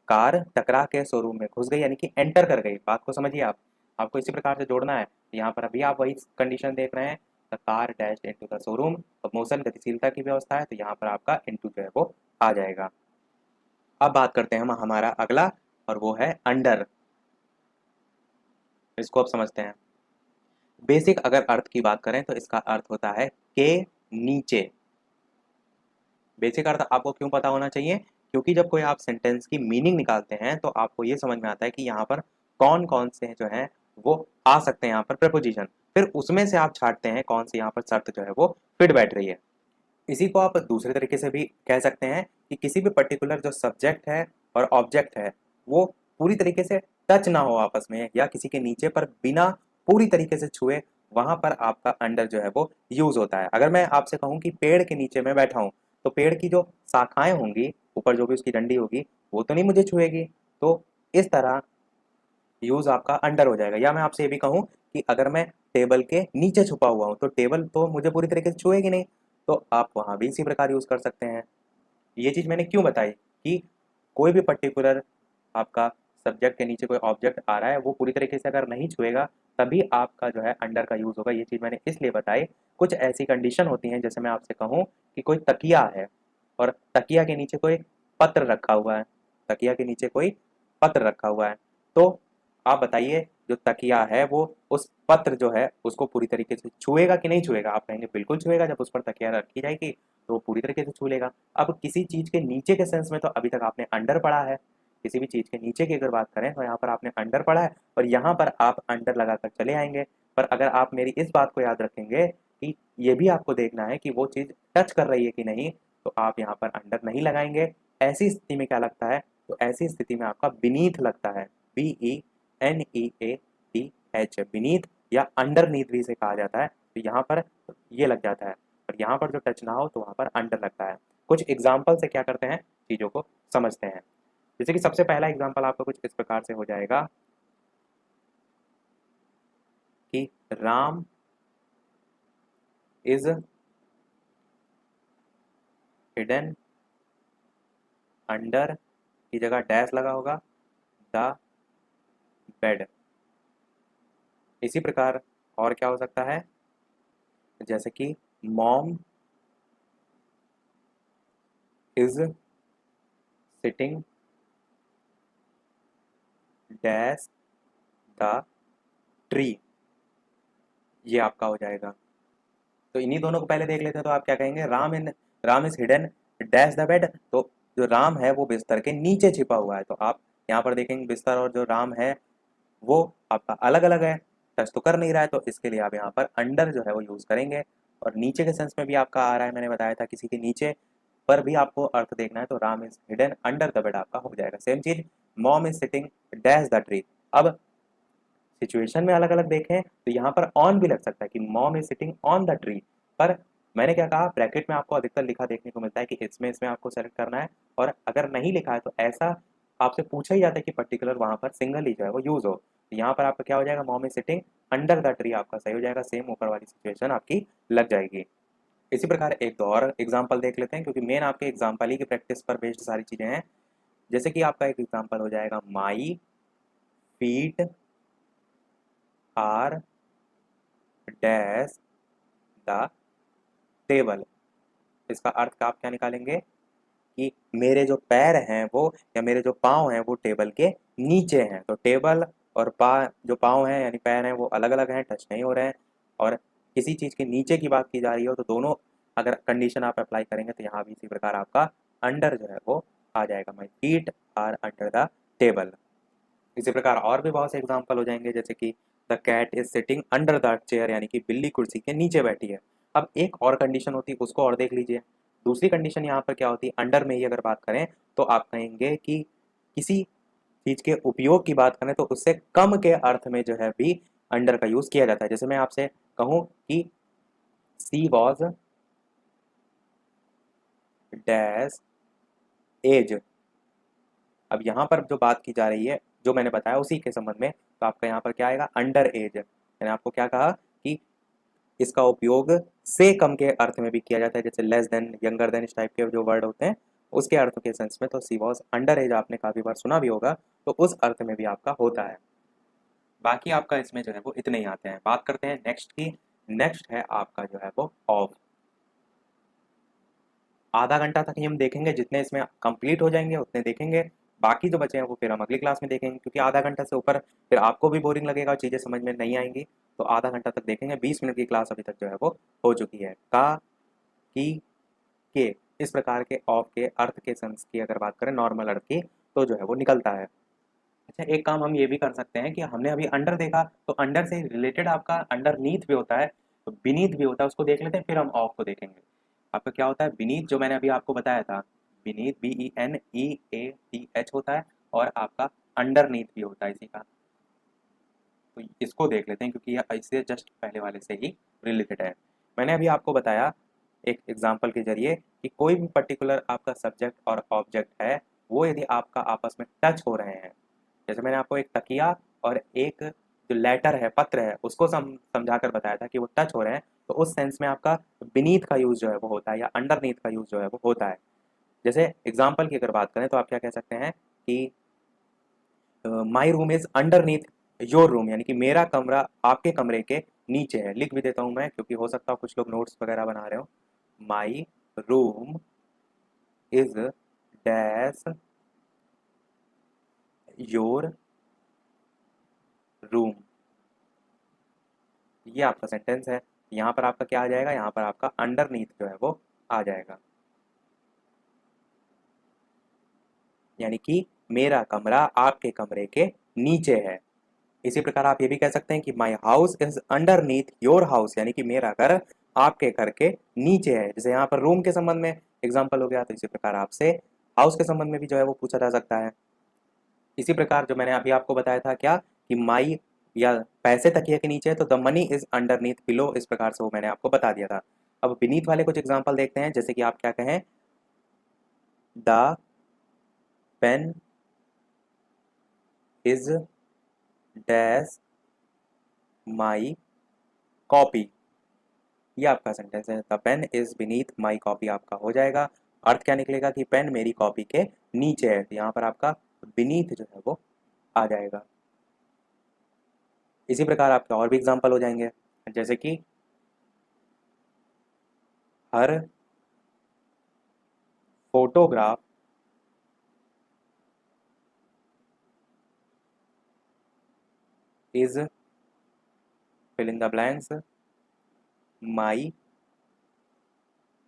कार टकरा के शोरूम में घुस गई यानी कि एंटर कर गई। बात को समझिए आप, आपको इसी प्रकार से जोड़ना है। यहाँ पर अभी आप वही कंडीशन देख रहे हैं, the car dash into the showroom. तो मोशन गतिशीलता की व्यवस्था है, तो यहाँ पर आपका इनटू जो है वो आ जाएगा। अब बात करते हैं हम हमारा अगला, और वो है अंडर। इसको अब समझते हैं। बेसिक अगर अर्थ की बात करें तो इसका अर्थ होता है के नीचे। बेसिक अर्थ आपको क्यों पता होना चाहिए? क्योंकि जब कोई आप सेंटेंस की मीनिंग निकालते हैं तो आपको ये समझ में आता है कि यहाँ पर कौन कौन से जो है वो आ सकते हैं यहाँ पर प्रेपोजिशन, फिर उसमें से आप छांटते हैं कौन सी यहाँ पर शर्त जो है वो फिट बैठ रही है। इसी को आप दूसरे तरीके से भी कह सकते हैं कि किसी भी पर्टिकुलर जो सब्जेक्ट है और ऑब्जेक्ट है वो पूरी तरीके से टच ना हो आपस में, या किसी के नीचे पर बिना पूरी तरीके से छुए, वहां पर आपका अंडर जो है वो यूज होता है। अगर मैं आपसे कहूँ कि पेड़ के नीचे मैं बैठा हूँ, तो पेड़ की जो शाखाएं होंगी, ऊपर जो भी उसकी डंडी होगी, वो तो नहीं मुझे छुएगी, तो इस तरह यूज आपका अंडर हो जाएगा। या मैं आपसे ये भी कहूँ कि अगर मैं टेबल के नीचे छुपा हुआ हूँ, तो टेबल तो मुझे पूरी तरीके से छुएगी नहीं, तो आप वहाँ भी इसी प्रकार यूज कर सकते हैं। ये चीज़ मैंने क्यों बताई कि कोई भी पर्टिकुलर आपका सब्जेक्ट के नीचे कोई ऑब्जेक्ट आ रहा है, वो पूरी तरीके से अगर नहीं छुएगा तभी आपका जो है अंडर का यूज होगा। ये चीज़ मैंने इसलिए बताई। कुछ ऐसी कंडीशन होती हैं, जैसे मैं आपसे कहूँ कि कोई तकिया है और तकिया के नीचे कोई पत्र रखा हुआ है, तकिया के नीचे कोई पत्र रखा हुआ है, तो आप बताइए जो तकिया है वो उस पत्र जो है उसको पूरी तरीके से छुएगा कि नहीं छुएगा? आप कहेंगे बिल्कुल छुएगा, जब उस पर तकिया रखी जाएगी तो वो पूरी तरीके से छू लेगा। अब किसी चीज के नीचे के सेंस में तो अभी तक आपने अंडर पढ़ा है, किसी भी चीज के नीचे की अगर बात करें तो यहाँ पर आपने अंडर पढ़ा है और यहाँ पर आप अंडर लगाकर चले आएंगे। पर अगर आप मेरी इस बात को याद रखेंगे कि ये भी आपको देखना है कि वो चीज टच कर रही है कि नहीं, तो आप यहाँ पर अंडर नहीं लगाएंगे। ऐसी स्थिति में क्या लगता है? तो ऐसी स्थिति में आपका बीनीथ लगता है, BENEATH, बीनीथ या अंडरनीथ भी इसे कहा जाता है। तो यहाँ पर ये लग जाता है और यहाँ पर जो टच ना हो तो वहाँ पर अंडर लगता है। कुछ एग्जाम्पल से क्या करते हैं, चीजों को समझते हैं। जैसे कि सबसे पहला एग्जाम्पल आपका कुछ इस प्रकार से हो जाएगा कि राम इज हिडन अंडर की जगह डैश लगा होगा द बेड। इसी प्रकार और क्या हो सकता है, जैसे कि mom is sitting dash the tree, ये आपका हो जाएगा। तो इन्हीं दोनों को पहले देख लेते हैं। तो आप क्या कहेंगे, Ram is hidden dash the bed, तो जो राम है वो बिस्तर के नीचे छिपा हुआ है। तो आप यहाँ पर देखेंगे बिस्तर और जो राम है वो आपका अलग अलग है, टच तो कर नहीं रहा है, तो इसके लिए आप यहाँ पर अंडर जो है वो यूज करेंगे। और नीचे के सेंस में भी आपका आ रहा है, मैंने बताया था किसी के नीचे पर भी आपको अर्थ देखना है, तो Ram is hidden under the bed आपका हो जाएगा। सेम चीज mom is sitting dash the tree. अब सिचुएशन में अलग अलग देखें तो यहाँ पर ऑन भी लग सकता है कि mom is sitting on the tree, पर मैंने क्या कहा, ब्रैकेट में आपको अधिकतर लिखा देखने को मिलता है कि इसमें इसमें आपको सेलेक्ट करना है। और अगर नहीं लिखा है तो ऐसा आपसे पूछा ही जाता है कि पर्टिकुलर वहां पर सिंगल ही जो है वो यूज हो। तो यहाँ पर आपका क्या हो जाएगा, mom is sitting under the tree आपका सही हो जाएगा, सेम ऊपर वाली सिचुएशन आपकी लग जाएगी। इसी प्रकार एक दो और एग्जाम्पल देख लेते हैं, क्योंकि मेन आपके एग्जाम्पल ही की प्रैक्टिस पर बेस्ड सारी चीजें हैं। जैसे कि आपका एक एग्जाम्पल हो जाएगा, my feet are dash the table. इसका अर्थ का आप क्या निकालेंगे कि मेरे जो पैर हैं वो या मेरे जो पाँव हैं वो टेबल के नीचे हैं। तो टेबल और जो पाँव हैं यानी पैर हैं वो अलग अलग हैं, टच नहीं हो रहे हैं। और किसी चीज़ के नीचे की बात की जा रही हो तो दोनों अगर कंडीशन आप अप्लाई करेंगे तो यहाँ भी इसी प्रकार आपका अंडर जो है वो आ जाएगा, my feet are under the table. इसी प्रकार और भी बहुत से एग्जाम्पल हो जाएंगे, जैसे कि the cat is sitting under the chair, यानी कि बिल्ली कुर्सी के नीचे बैठी है। अब एक और कंडीशन होती है, उसको और देख लीजिए। दूसरी कंडीशन यहाँ पर क्या होती है, अंडर में ही अगर बात करें तो आप कहेंगे कि किसी चीज के उपयोग की बात करें तो उससे कम के अर्थ में जो है भी अंडर का यूज किया जाता है। जैसे मैं आपसे कहूं कि सी वॉज डैश एज, अब यहाँ पर जो बात की जा रही है जो मैंने बताया उसी के संबंध में, तो आपका यहाँ पर क्या आएगा, अंडर एज। मैंने आपको क्या कहा कि इसका उपयोग से कम के अर्थ में भी किया जाता है, जैसे लेस देन, यंगर देन, इस टाइप के जो वर्ड होते हैं उसके अर्थ के सेंस में। तो सी वॉज अंडर एज आपने काफी बार सुना भी होगा, तो उस अर्थ में भी आपका होता है। बाकी आपका इसमें जो है वो इतने ही आते हैं। बात करते हैं नेक्स्ट की। नेक्स्ट है आपका जो है वो ऑफ। आधा घंटा तक ही हम देखेंगे, जितने इसमें कंप्लीट हो जाएंगे उतने देखेंगे, बाकी जो बचे हैं वो फिर हम अगली क्लास में देखेंगे, क्योंकि आधा घंटा से ऊपर फिर आपको भी बोरिंग लगेगा और चीज़ें समझ में नहीं आएंगी। तो आधा घंटा तक देखेंगे, 20 मिनट की क्लास अभी तक जो है वो हो चुकी है। का, की, के, इस प्रकार के ऑफ के अर्थ के सेंस की अगर बात करें नॉर्मल अर्थ की तो जो है वो निकलता है। अच्छा, एक काम हम ये भी कर सकते हैं कि हमने अभी अंडर देखा, तो अंडर से रिलेटेड आपका अंडर नीथ भी होता है, तो बीनीथ भी होता है, उसको देख लेते हैं फिर हम ऑफ को देखेंगे। आपका क्या होता है, बीनीथ जो मैंने अभी आपको बताया था, बीनीथ BENEATH होता है, और आपका अंडरनीथ भी होता है इसी का। तो इसको देख लेते हैं क्योंकि यह इससे जस्ट पहले वाले से ही रिलेटेड है। मैंने अभी आपको बताया एक एग्जाम्पल के जरिए कि कोई भी पर्टिकुलर आपका सब्जेक्ट और ऑब्जेक्ट है वो यदि आपका आपस में टच हो रहे हैं, जैसे मैंने आपको एक तकिया और एक जो लेटर है, पत्र है, उसको समझा कर बताया था कि वो टच हो रहे हैं, तो उस सेंस में आपका बीनीथ का यूज जो है वो होता है या अंडरनीथ का यूज जो है वो होता है। जैसे एग्जाम्पल की अगर बात करें तो आप क्या कह सकते हैं कि my room is underneath your room, यानी कि मेरा कमरा आपके कमरे के नीचे है। लिख भी देता हूं मैं क्योंकि हो सकता है कुछ लोग नोट्स वगैरह बना रहे हो। My room is dash your room, ये आपका सेंटेंस है। यहाँ पर आपका क्या आ जाएगा, यहाँ पर आपका अंडरनीथ जो है वो आ जाएगा, यानी कि मेरा कमरा आपके कमरे के नीचे है। इसी प्रकार आप ये भी कह सकते हैं कि my house is underneath your house, यानी कि मेरा घर आपके घर के नीचे है। जैसे यहाँ पर रूम के संबंध में एग्जाम्पल हो गया, तो इसी प्रकार आपसे हाउस के संबंध में भी जो है वो पूछा जा सकता है। इसी प्रकार जो मैंने अभी आपको बताया था क्या, कि माई या पैसे तकिए के नीचे है, तो the money is underneath below, इस प्रकार से वो मैंने आपको बता दिया था। अब बीनीथ वाले कुछ एग्जाम्पल देखते हैं, जैसे कि आप क्या कहें, the pen is dash my copy, ये आपका सेंटेंस है। The pen is beneath my copy आपका हो जाएगा। अर्थ क्या निकलेगा कि पेन मेरी कॉपी के नीचे है, तो यहाँ पर आपका बीनीथ जो है वो आ जाएगा। इसी प्रकार आपके और भी एग्जाम्पल हो जाएंगे, जैसे कि हर photograph is fill in the blanks my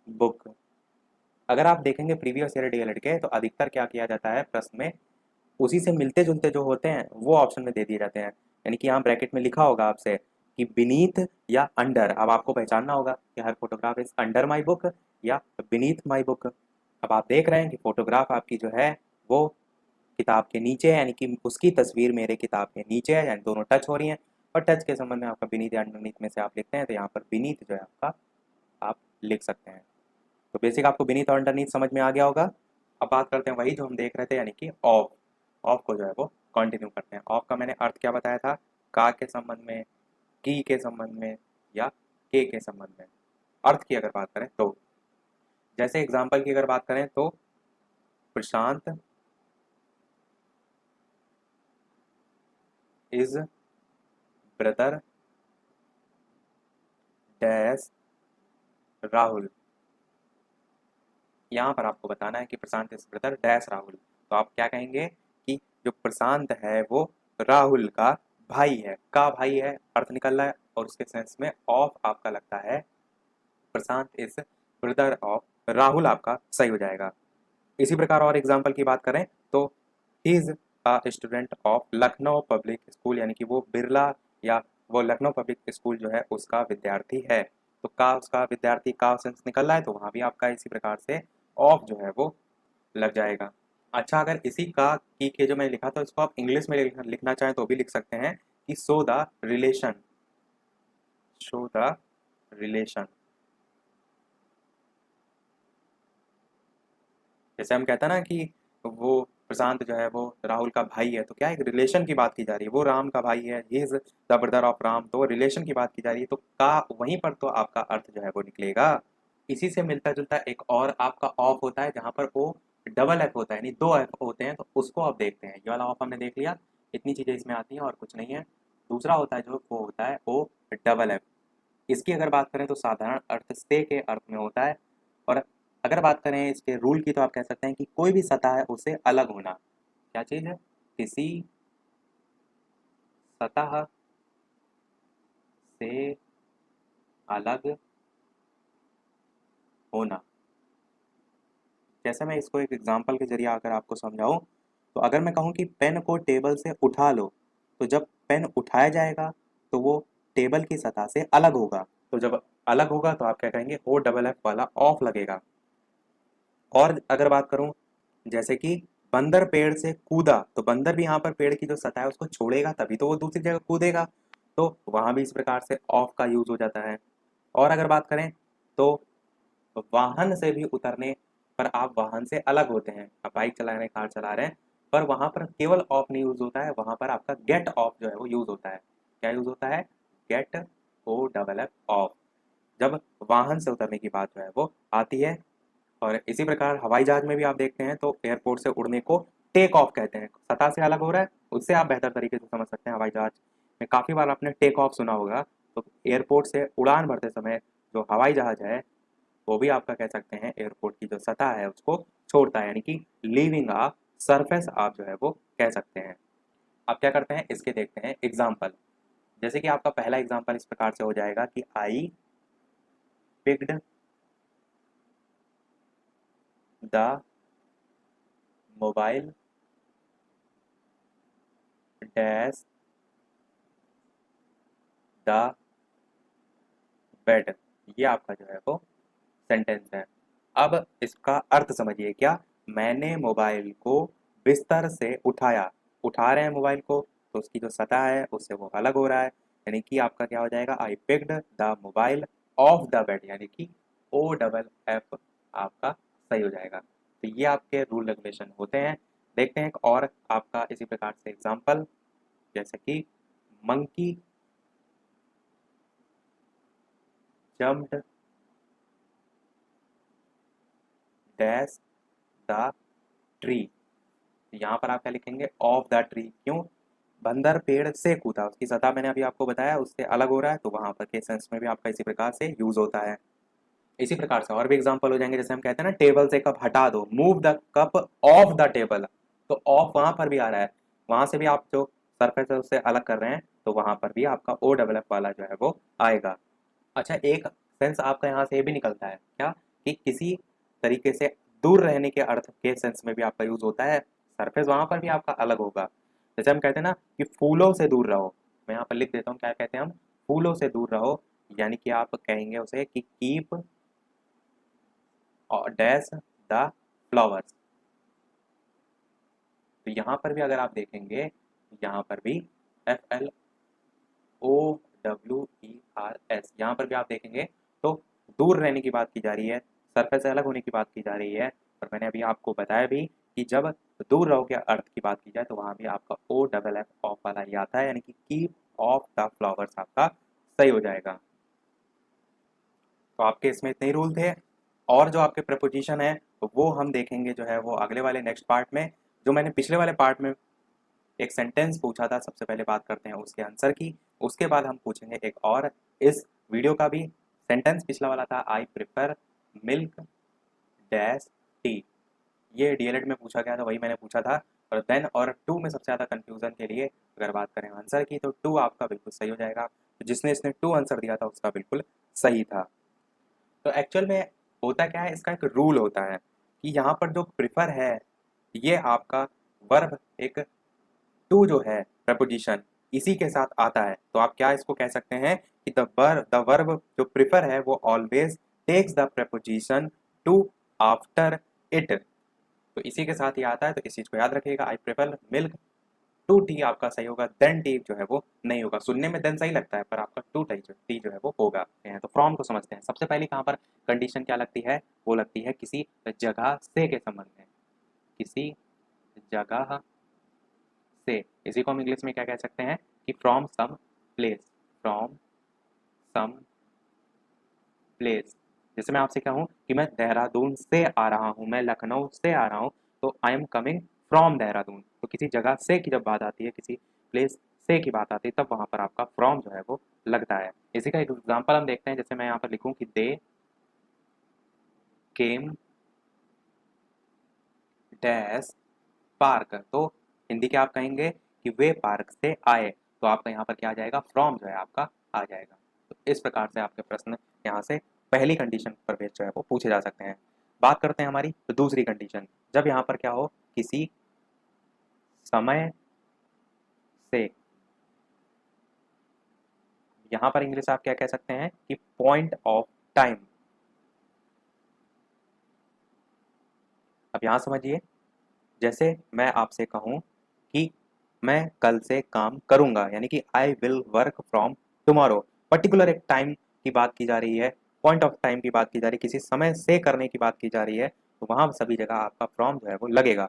book. अगर आप देखेंगे प्रीवियस ईयर डीएलएड के, तो अधिकतर क्या किया जाता है, प्रश्न में उसी से मिलते जुलते जो होते हैं वो ऑप्शन में दे दिए जाते हैं। यानी कि यहाँ ब्रैकेट में लिखा होगा आपसे कि बीनीथ या अंडर, अब आपको पहचानना होगा कि हर photograph is under my book या बीनीथ माई बुक। अब आप देख रहे हैं कि फोटोग्राफ आपकी जो है वो किताब के नीचे है, यानी कि उसकी तस्वीर मेरे किताब के नीचे है, यानी दोनों टच हो रही हैं। और टच के संबंध में आपका बीनीथ या अंडरनीथ में से आप लिखते हैं, तो यहाँ पर बीनीथ जो है आपका आप लिख सकते हैं। तो बेसिक आपको बीनीथ और अंडरनीथ समझ में आ गया होगा। अब बात करते हैं वही जो हम देख रहे थे, यानी कि ऑफ। ऑफ को जो है वो कंटिन्यू करते हैं। ऑफ का मैंने अर्थ क्या बताया था, का के संबंध में, की के संबंध में या के संबंध में। अर्थ की अगर बात करें तो, जैसे एग्जाम्पल की अगर बात करें तो, प्रशांत इज ब्रदर डैश राहुल। यहाँ पर आपको बताना है कि प्रशांत इज ब्रदर डैश राहुल, तो आप क्या कहेंगे कि जो प्रशांत है वो राहुल का भाई है, का भाई है, अर्थ निकल रहा है। और उसके सेंस में ऑफ आपका लगता है प्रशांत इज ब्रदर ऑफ राहुल, आपका सही हो जाएगा। इसी प्रकार और एग्जाम्पल की बात करें तो, he is a student of Lucknow public school, यानी कि वो बिरला या वो लखनऊ पब्लिक स्कूल जो है उसका विद्यार्थी है। तो का उसका विद्यार्थी का सेंस निकल रहा है, तो वहां भी आपका इसी प्रकार से ऑफ जो है वो लग जाएगा। अच्छा, अगर इसी का की के जो मैंने लिखा था इसको आप इंग्लिश में लिखना चाहें तो भी लिख सकते हैं कि show the relation, show the relation. जैसे हम कहते हैं ना कि वो प्रशांत जो है वो राहुल का भाई है, तो क्या एक रिलेशन की बात की जा रही है, वो राम का भाई है, he is the brother of Ram, तो वो रिलेशन की बात की जा रही है, तो का वहीं पर तो आपका अर्थ जो है वो निकलेगा। इसी से मिलता जुलता एक और आपका ऑफ होता है, जहां पर ओ डबल एफ होता है, यानी दो एफ होते हैं, तो उसको आप देखते हैं। ये वाला ऑफ हमने देख लिया, इतनी चीजें इसमें आती हैं और कुछ नहीं है। दूसरा होता है जो, वो होता है ओ डबल एफ। इसकी अगर बात करें तो साधारण अर्थ से के अर्थ में होता है। और अगर बात करें इसके रूल की, तो आप कह सकते हैं कि कोई भी सतह है उससे अलग होना। क्या चीज़ है, किसी सतह से अलग होना। जैसे मैं इसको एक एग्जांपल के जरिए अगर आपको समझाऊं, तो अगर मैं कहूं कि पेन को टेबल से उठा लो, तो जब पेन उठाया जाएगा तो वो टेबल की सतह से अलग होगा। तो जब अलग होगा तो आप क्या कहेंगे, ओ डबल एफ वाला ऑफ लगेगा। और अगर बात करूं, जैसे कि बंदर पेड़ से कूदा, तो बंदर भी यहाँ पर पेड़ की जो सतह है उसको छोड़ेगा तभी तो वो दूसरी जगह कूदेगा, तो वहां भी इस प्रकार से ऑफ का यूज हो जाता है। और अगर बात करें तो, वाहन से भी उतरने पर आप वाहन से अलग होते हैं, आप बाइक चला रहे हैं, कार चला रहे हैं, पर वहां पर केवल ऑफ नहीं यूज होता है, वहां पर आपका गेट ऑफ जो है वो यूज होता है। क्या यूज होता है, get O double F off, जब वाहन से उतरने की बात जो है वो आती है। और इसी प्रकार हवाई जहाज में भी आप देखते हैं तो एयरपोर्ट से उड़ने को टेक ऑफ कहते हैं, सतह से अलग हो रहा है, उससे आप बेहतर तरीके से समझ सकते हैं। हवाई जहाज में काफ़ी बार आपने टेक ऑफ सुना होगा, तो एयरपोर्ट से उड़ान भरते समय जो हवाई जहाज है वो भी आपका कह सकते हैं एयरपोर्ट की जो सतह है उसको छोड़ता है, यानी कि लीविंग अ सरफेस आप जो है वो कह सकते हैं। अब क्या करते हैं, इसके देखते हैं एग्जाम्पल। जैसे कि आपका पहला एग्जाम्पल इस प्रकार से हो जाएगा कि I picked the mobile dash the bed. ये आपका जो है वो सेंटेंस है। अब इसका अर्थ समझिए, क्या मैंने मोबाइल को बिस्तर से उठाया, उठा रहे हैं मोबाइल को तो उसकी जो सतह है उससे वो अलग हो रहा है, यानी कि आपका क्या हो जाएगा, I picked the mobile of the bed, यानी कि ओ डबल एफ आपका सही हो जाएगा। तो ये आपके रूल रेगुलेशन होते हैं। देखते हैं एक और आपका इसी प्रकार से एग्जाम्पल, जैसे कि monkey jumped dash the tree. यहाँ पर आप क्या लिखेंगे, ऑफ द ट्री। क्यों, बंदर पेड़ से कूदा, उसकी सतह मैंने अभी आपको बताया उससे अलग हो रहा है, तो वहां पर के सेंस में भी आपका इसी प्रकार से यूज होता है। इसी प्रकार से और भी एग्जांपल हो जाएंगे, जैसे हम कहते हैं ना टेबल से कप हटा दो, move the cup of the table, तो ऑफ वहां पर भी आ रहा है, वहां से भी आप जो सरफेस है उससे अलग कर रहे हैं, तो वहां पर भी आपका ओ डबल एफ वाला जो है वो आएगा। अच्छा, एक सेंस आपका यहाँ से ये भी निकलता है क्या, कि किसी तरीके से दूर रहने के अर्थ के सेंस में भी आपका यूज होता है, सरफेस वहां पर भी आपका अलग होगा। जैसे हम कहते हैं ना कि फूलों से दूर रहो, मैं यहाँ पर लिख देता हूँ, क्या कहते हैं हम, फूलों से दूर रहो, यानी कि आप कहेंगे उसे कि कीप डैश द फ्लावर्स। तो यहाँ पर भी अगर आप देखेंगे, यहाँ पर भी FLOWERS, यहाँ पर भी आप देखेंगे तो दूर रहने की बात की जा रही है, सरफेस से अलग होने की बात की जा रही है। और मैंने अभी आपको बताया भी कि जब दूर रहो के अर्थ की बात की जाए तो वहाँ भी आपका ओ डबल एफ ऑफ वाला ही आता है, यानी कि कीप ऑफ द फ्लावर्स आपका सही हो जाएगा। तो आपके इसमें इतने ही रूल थे, और जो आपके प्रपोजिशन है वो हम देखेंगे जो है वो अगले वाले नेक्स्ट पार्ट में। जो मैंने पिछले वाले पार्ट में एक सेंटेंस पूछा था, सबसे पहले बात करते हैं उसके आंसर की, उसके बाद हम पूछेंगे एक और इस वीडियो का भी। सेंटेंस पिछला वाला था, I prefer milk dash T, ये डीएलएड में पूछा गया था, वही मैंने पूछा था। और देन और टू में सबसे ज़्यादा कंफ्यूजन के लिए अगर बात करें आंसर की, तो टू आपका बिल्कुल सही हो जाएगा, तो जिसने इसने टू आंसर दिया था उसका बिल्कुल सही था। तो एक्चुअल में होता क्या है, इसका एक रूल होता है कि यहाँ पर जो प्रिफर है ये आपका वर्ब एक टू जो है प्रपोजिशन इसी के साथ आता है, तो आप क्या इसको कह सकते हैं कि द वर्ब जो प्रिफर है वो always takes the preposition to after it, तो इसी के साथ ही आता है, तो इस चीज को याद रखिएगा। I prefer milk to tea आपका सही होगा, देन टी जो है वो नहीं होगा। सुनने में देन सही लगता है पर आपका टू टी जो है वो होगा। तो फ्रॉम को समझते हैं, सबसे पहले कहाँ पर कंडीशन क्या लगती है, वो लगती है किसी जगह से के संबंध में, किसी जगह से। इसी को हम इंग्लिश में क्या कह सकते हैं कि from some place, from some place. जैसे मैं आपसे कहूँ कि मैं देहरादून से आ रहा हूँ, मैं लखनऊ से आ रहा हूँ, तो I am coming from Dehradun, तो किसी जगह से की जब बात आती है, किसी प्लेस से की बात आती है, तब वहाँ पर आपका फ्रॉम जो है वो लगता है। इसी का एक एग्जाम्पल हम देखते हैं, जैसे मैं यहाँ पर लिखूँ कि दे केम डैश पार्क, तो हिंदी के आप कहेंगे कि वे पार्क से आए, तो आपका यहाँ पर क्या आ जाएगा, फ्रॉम जो है आपका आ जाएगा। तो इस प्रकार से आपके प्रश्न यहाँ से पहली कंडीशन पर बेस्ड जो है वो पूछे जा सकते हैं। बात करते हैं हमारी तो दूसरी कंडीशन, जब यहाँ पर क्या हो, किसी समय से, यहाँ पर इंग्लिश आप क्या कह सकते हैं कि पॉइंट ऑफ टाइम। अब यहाँ समझिए, जैसे मैं आपसे कहूँ कि मैं कल से काम करूंगा, यानी कि I will work from tomorrow, particular एक टाइम की बात की जा रही है, पॉइंट ऑफ टाइम की बात की जा रही है, किसी समय से करने की बात की जा रही है, तो वहां सभी जगह आपका फ्रॉम जो है वो लगेगा।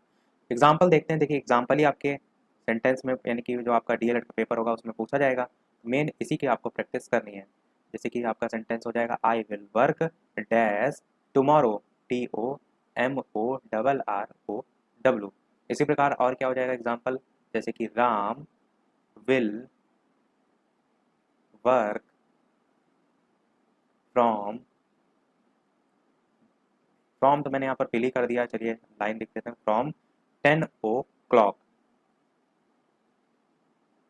एग्जाम्पल देखते हैं, देखिए एग्जाम्पल ही आपके सेंटेंस में, यानी कि जो आपका डीएलएड का पेपर होगा उसमें पूछा जाएगा, मेन इसी की आपको प्रैक्टिस करनी है। जैसे कि आपका सेंटेंस हो जाएगा, I will work dash tomorrow, TOMORROW। इसी प्रकार और क्या हो जाएगा एग्जाम्पल, जैसे कि Ram will work from, from तो मैंने यहाँ पर फिल ही कर दिया, चलिए लाइन लिख देते हैं, फ्रॉम 10 o'clock।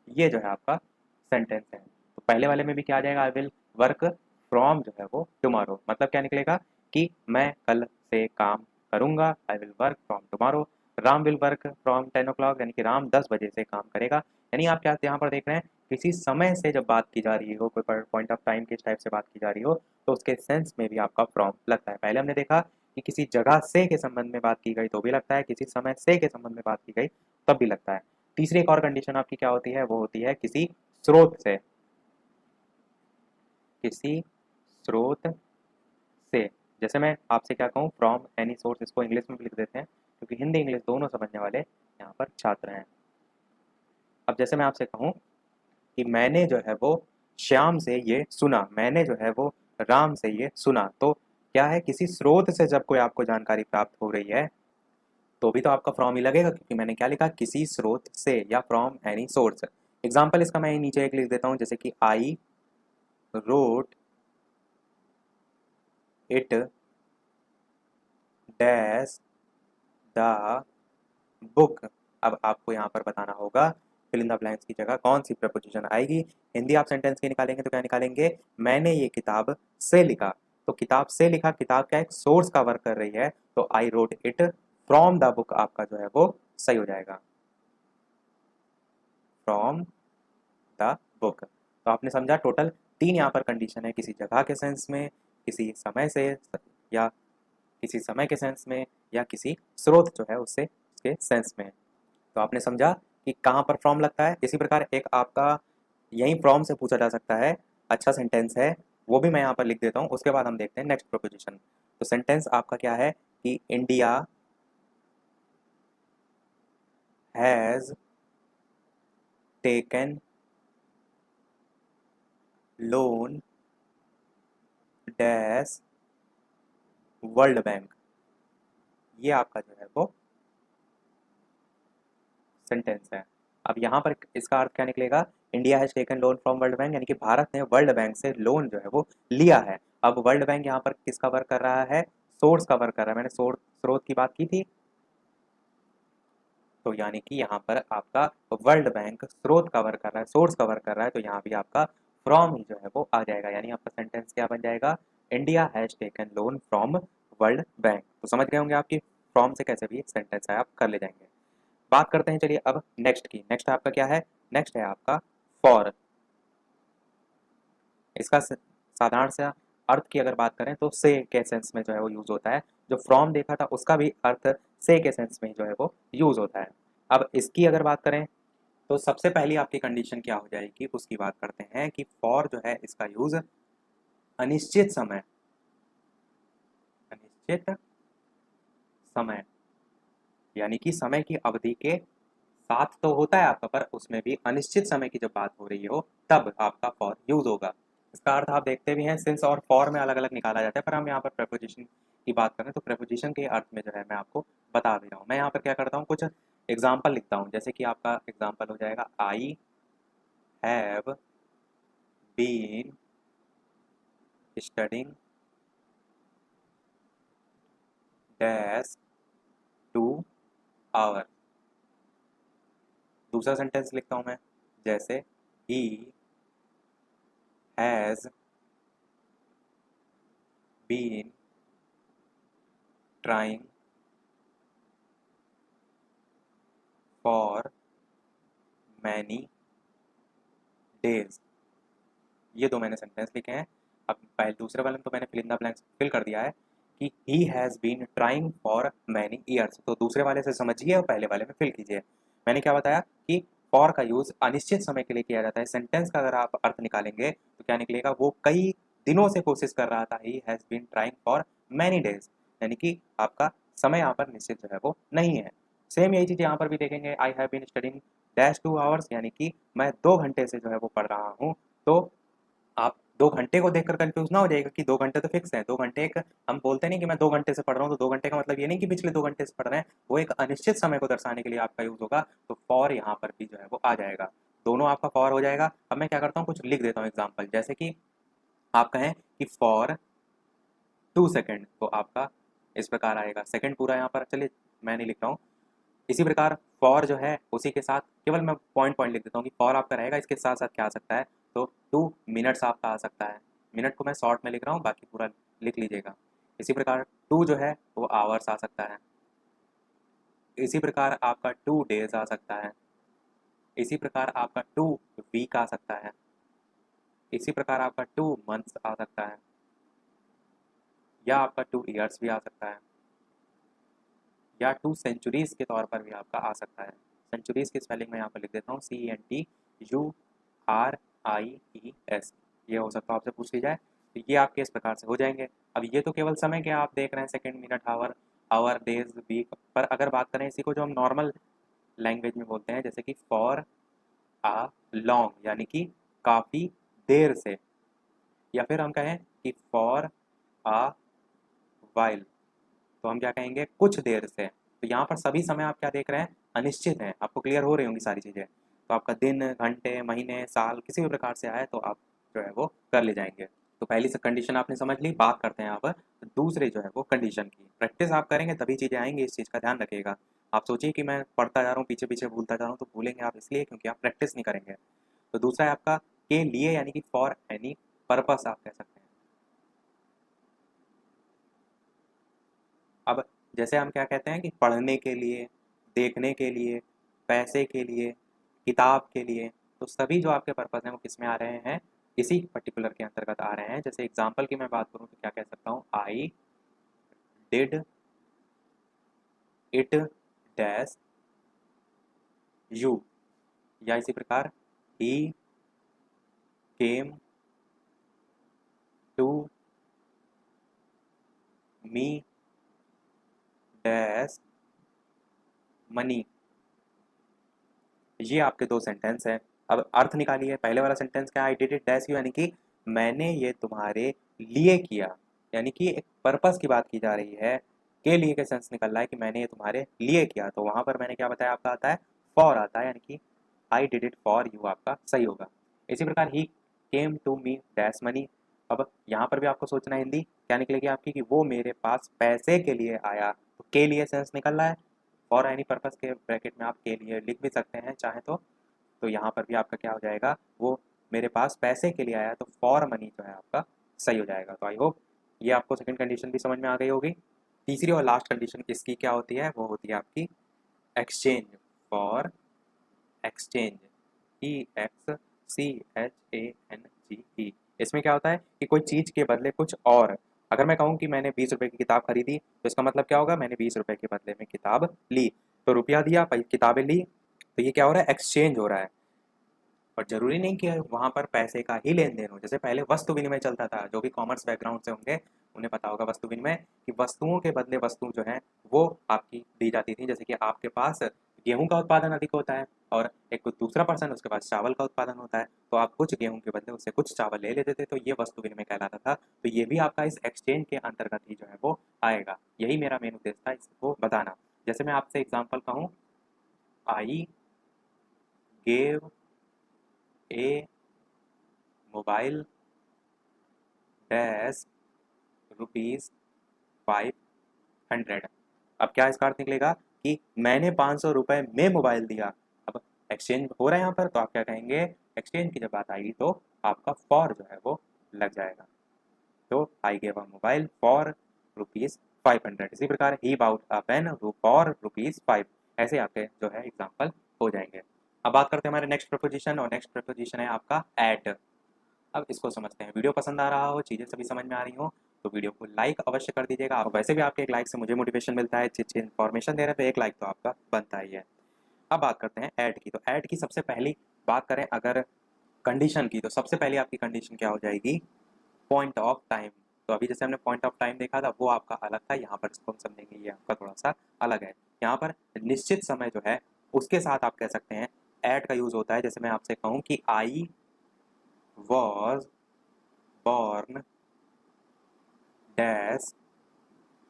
ये जो है आपका सेंटेंस है। तो पहले वाले में भी क्या आ जाएगा, आई विल वर्क फ्रॉम जो है वो टुमारो, मतलब क्या निकलेगा कि मैं कल से काम करूंगा, I will work from tomorrow. Ram will work from 10 o'clock, यानी कि राम 10 बजे से काम करेगा। यानी आप क्या यहाँ पर देख रहे हैं, किसी समय से जब बात की जा रही हो, कोई पॉइंट ऑफ टाइम के टाइप से बात की जा रही हो, तो उसके सेंस में भी आपका फ्रॉम लगता है। पहले हमने देखा कि किसी जगह से के संबंध में बात की गई तो भी लगता है, किसी समय से के संबंध में बात की गई तब भी लगता है। तीसरी एक और कंडीशन आपकी क्या होती है, वो होती है किसी स्रोत से, किसी स्रोत से। जैसे मैं आपसे क्या कहूँ, फ्रॉम एनी सोर्स, इसको इंग्लिश में भी लिख देते हैं क्योंकि हिंदी इंग्लिश दोनों समझने वाले यहाँ पर छात्र हैं। अब जैसे मैं आपसे कहूँ कि मैंने जो है वो श्याम से ये सुना, मैंने जो है वो राम से ये सुना, तो क्या है, किसी स्रोत से जब कोई आपको जानकारी प्राप्त हो रही है तो भी तो आपका फ्रॉम ही लगेगा, क्योंकि मैंने क्या लिखा, किसी स्रोत से या फ्रॉम एनी सोर्स। एग्जाम्पल इसका मैं नीचे एक लिख देता हूँ, जैसे कि I wrote it dash the book. अब आपको यहाँ पर बताना होगा फिल इन द ब्लैंक्स की जगह कौन सी प्रपोजिशन आएगी। हिंदी आप सेंटेंस के निकालेंगे तो क्या निकालेंगे, मैंने ये किताब से लिखा। तो किताब से लिखा, किताब क्या एक सोर्स का वर्क कर रही है, तो I wrote it from the book आपका जो है वो सही हो जाएगा, फ्रॉम द बुक। तो आपने समझा, टोटल 3 यहाँ पर कंडीशन है, किसी जगह के सेंस में, किसी समय से, या किसी समय के सेंस में, या किसी स्रोत जो है उससे उसके सेंस में। तो आपने समझा कि कहाँ पर फ्रॉम लगता है। इसी प्रकार एक आपका यही फ्रॉम से पूछा जा सकता है, अच्छा सेंटेंस है, वो भी मैं यहाँ पर लिख देता हूँ, उसके बाद हम देखते हैं नेक्स्ट प्रोपोजिशन। तो सेंटेंस आपका क्या है कि India has taken loan dash world bank. ये आपका जो है वो सेंटेंस है। अब यहाँ पर इसका अर्थ क्या निकलेगा, India has taken loan from world bank, यानी कि भारत ने वर्ल्ड बैंक से लोन जो है वो लिया है। अब वर्ल्ड बैंक यहाँ पर किसका वर्क कर रहा है, सोर्स का वर्क कर रहा है। मैंने स्रोत की बात की थी, तो यानी कि यहाँ पर आपका वर्ल्ड बैंक स्रोत का वर्क कर रहा है, सोर्स का वर्क कर रहा है, तो यहाँ भी आपका फ्रॉम ही जो है वो आ जाएगा। यानी आपका सेंटेंस क्या बन जाएगा, India has taken loan from world bank. तो समझ गए होंगे आपकी फ्रॉम से कैसे भी सेंटेंस है आप कर ले जाएंगे। बात करते हैं चलिए अब नेक्स्ट की। नेक्स्ट आपका क्या है, नेक्स्ट है आपका फॉर। इसका साधारण सा अर्थ की अगर बात करें तो से के सेंस में जो है वो यूज होता है। जो फ्रॉम देखा था उसका भी अर्थ से के सेंस में जो है वो यूज होता है। अब इसकी अगर बात करें तो सबसे पहली आपकी कंडीशन क्या हो जाएगी, उसकी बात करते हैं कि फॉर जो है इसका यूज अनिश्चित समय, अनिश्चित समय, यानी कि समय की अवधि के साथ तो होता है आपका, पर उसमें भी अनिश्चित समय की जब बात हो रही हो तब आपका फॉर यूज होगा। इसका अर्थ आप देखते भी हैं, सिंस और फॉर में अलग अलग निकाला जाता है, पर हम यहाँ पर प्रेपोजिशन की बात करें तो प्रेपोजिशन के अर्थ में जो है मैं आपको बता दे रहा हूँ। मैं यहाँ पर क्या करता हूँ, कुछ एग्जाम्पल लिखता हूँ, जैसे कि आपका एग्जाम्पल हो जाएगा, I have been studying dash 2 hour. दूसरा सेंटेंस लिखता हूँ मैं, जैसे ही has been trying for many days. ये 2 मैंने सेंटेंस लिखे हैं। अब पहले दूसरे वाले में तो मैंने fill in the blanks fill कर दिया है कि he has been trying for many years, तो दूसरे वाले से समझिए और पहले वाले में फिल कीजिए। मैंने क्या बताया कि फॉर का यूज अनिश्चित समय के लिए किया जाता है। सेंटेंस का अगर आप अर्थ निकालेंगे तो क्या निकलेगा, वो कई दिनों से कोशिश कर रहा था, he has been trying for many days, यानी कि आपका समय यहाँ पर निश्चित जो है वो नहीं है। सेम यही चीज़ यहाँ पर भी देखेंगे, I have been studying dash 2 hours, यानी कि मैं 2 घंटे से जो है वो पढ़ रहा हूँ। तो आप 2 घंटे को देखकर कंफ्यूज ना हो जाएगा कि 2 घंटे तो फिक्स है। 2 घंटे एक, हम बोलते नहीं कि मैं 2 घंटे से पढ़ रहा हूँ, तो 2 घंटे का मतलब ये नहीं कि पिछले 2 घंटे से पढ़ रहे हैं, वो एक अनिश्चित समय को दर्शाने के लिए आपका यूज होगा। तो फॉर यहाँ पर भी जो है वो आ जाएगा, दोनों आपका फॉर हो जाएगा। अब मैं क्या करता हूँ, कुछ लिख देता हूँ एग्जाम्पल, जैसे कि आप कहें कि फॉर 2 सेकेंड, तो आपका इस प्रकार आएगा। सेकेंड पूरा यहाँ पर चलिए मैं नहीं लिख रहा हूँ, इसी प्रकार फॉर जो है उसी के साथ केवल मैं पॉइंट पॉइंट लिख देता हूँ कि फॉर आपका रहेगा, इसके साथ साथ क्या आ सकता है, तो 2 मिनट्स आपका आ सकता है। मिनट को मैं शॉर्ट में लिख रहा हूँ, बाकी पूरा लिख लीजिएगा। इसी प्रकार 2 जो है वो आवर्स आ सकता है। इसी प्रकार आपका 2 डेज आ सकता है। इसी प्रकार आपका 2 वीक आ सकता है। इसी प्रकार आपका 2 मंथ्स आ सकता है, या आपका 2 ईयर्स भी आ सकता है, या 2 सेंचुरीज के तौर पर भी आपका आ सकता है। सेंचुरीज की स्पेलिंग मैं यहाँ पर लिख देता हूँ, CENTURIES। ये हो सकता है आपसे पूछ ली जाए, तो ये आपके इस प्रकार से हो जाएंगे। अब ये तो केवल समय के आप देख रहे हैं, second, minute, hour, hour, days, week. पर अगर बात करें इसी को जो हम नॉर्मल लैंग्वेज में बोलते हैं, जैसे कि फॉर आ लॉन्ग, यानी कि काफ़ी देर से, या फिर हम कहें कि फॉर आ वाइल, तो हम क्या कहेंगे, कुछ देर से। तो यहाँ पर सभी समय आप क्या देख रहे हैं, अनिश्चित हैं। आपको क्लियर हो रही होंगी सारी चीज़ें। तो आपका दिन, घंटे, महीने, साल किसी भी प्रकार से आए तो आप जो है वो कर ले जाएंगे। तो पहली से कंडीशन आपने समझ ली। बात करते हैं आप दूसरे जो है वो कंडीशन की। प्रैक्टिस आप करेंगे तभी चीज़ें आएंगी, इस चीज़ का ध्यान रखिएगा। आप सोचिए कि मैं पढ़ता जा रहा हूँ, पीछे पीछे भूलता जा रहा हूँ, तो भूलेंगे आप इसलिए क्योंकि आप प्रैक्टिस नहीं करेंगे। तो दूसरा है आपका के लिए, यानी कि फॉर एनी पर्पस आप कह सकते हैं। अब जैसे हम क्या कहते हैं कि पढ़ने के लिए, देखने के लिए, पैसे के लिए, किताब के लिए, तो सभी जो आपके पर्पस हैं वो किस में आ रहे हैं, इसी पर्टिकुलर के अंतर्गत आ रहे हैं। जैसे एग्जाम्पल की मैं बात करूँ तो क्या कह सकता हूँ, I did it dash you, या इसी प्रकार ही came to me dash money. ये आपके दो सेंटेंस हैं। अब अर्थ निकालिए। पहले वाला सेंटेंस क्या, आई डिड इट डैश यू, यानी कि मैंने ये तुम्हारे लिए किया, यानी कि एक पर्पस की बात की जा रही है। के लिए का सेंस निकल रहा है कि मैंने ये तुम्हारे लिए किया, तो वहां पर मैंने क्या बताया, आपका आता है फॉर आता है, यानी कि I did it for you आपका सही होगा। इसी प्रकार ही came to me dash money. अब यहाँ पर भी आपको सोचना है, हिंदी क्या निकलेगी आपकी, कि वो मेरे पास पैसे के लिए आया। तो के लिए सेंस निकल रहा है। फॉर एनी पर्पस के ब्रैकेट में आप के लिए लिख भी सकते हैं चाहे तो यहाँ पर भी आपका क्या हो जाएगा, वो मेरे पास पैसे के लिए आया, तो फॉर मनी जो है आपका सही हो जाएगा। तो आई होप ये आपको सेकंड कंडीशन भी समझ में आ गई होगी। तीसरी और लास्ट कंडीशन इसकी क्या होती है, वो होती है आपकी एक्सचेंज। For exchange, EXCHANGE। इसमें क्या होता है कि कोई चीज़ के बदले कुछ और। अगर मैं कहूँ कि मैंने 20 रुपए की किताब खरीदी, तो इसका मतलब क्या होगा, मैंने 20 रुपए के बदले में किताब ली। तो रुपया दिया, किताबें ली, तो ये क्या हो रहा है, एक्सचेंज हो रहा है। और ज़रूरी नहीं कि वहाँ पर पैसे का ही लेन देन हो। जैसे पहले वस्तु विनिमय चलता था, जो भी कॉमर्स बैकग्राउंड से होंगे उन्हें पता होगा वस्तु विनिमय, कि वस्तुओं के बदले वस्तु जो है वो आपकी दी जाती थी। जैसे कि आपके पास गेहूं का उत्पादन अधिक होता है और एक दूसरा पर्सन उसके पास चावल का उत्पादन होता है, तो आप कुछ गेहूं के बदले उससे कुछ चावल ले लेते थे, तो ये वस्तु विनिमय कहलाता था। तो ये भी आपका इस एक्सचेंज के अंतर्गत ही जो है वो आएगा। यही मेरा मेन उद्देश्य था इसको बताना। जैसे मैं आपसे एग्जाम्पल कहूँ, I gave a mobile dash ₹500। अब क्या इसका अर्थ निकलेगा कि मैंने 500 रुपये में मोबाइल दिया। अब एक्सचेंज हो रहा है यहाँ पर, तो आप क्या कहेंगे, एक्सचेंज की जब बात आएगी तो आपका फॉर जो है वो लग जाएगा। तो I gave a mobile for ₹500। इसी प्रकार ही बाउट अ पेन फॉर ₹5। ऐसे आपके जो है एग्जाम्पल हो जाएंगे। अब बात करते हैं हमारे नेक्स्ट प्रपोजिशन, और नेक्स्ट प्रपोजिशन है आपका एट। अब इसको समझते हैं। वीडियो पसंद आ रहा हो, चीज़ें सभी समझ में आ रही हो, तो वीडियो को लाइक अवश्य कर दीजिएगा। आप वैसे भी आपके एक लाइक से मुझे मोटिवेशन मिलता है, अच्छी अच्छी इन्फॉर्मेशन दे रहे हैं, तो एक लाइक तो आपका बनता ही है। अब बात करते हैं ऐड की। तो ऐड की सबसे पहली बात करें अगर कंडीशन की, तो सबसे पहले आपकी कंडीशन क्या हो जाएगी, पॉइंट ऑफ टाइम। तो अभी जैसे हमने पॉइंट ऑफ टाइम देखा था वो आपका अलग था, यहाँ पर इसको हम समझेंगे, ये आपका थोड़ा सा अलग है। यहाँ पर निश्चित समय जो है उसके साथ आप कह सकते हैं ऐड का यूज होता है। जैसे मैं आपसे कहूँ कि I was born dash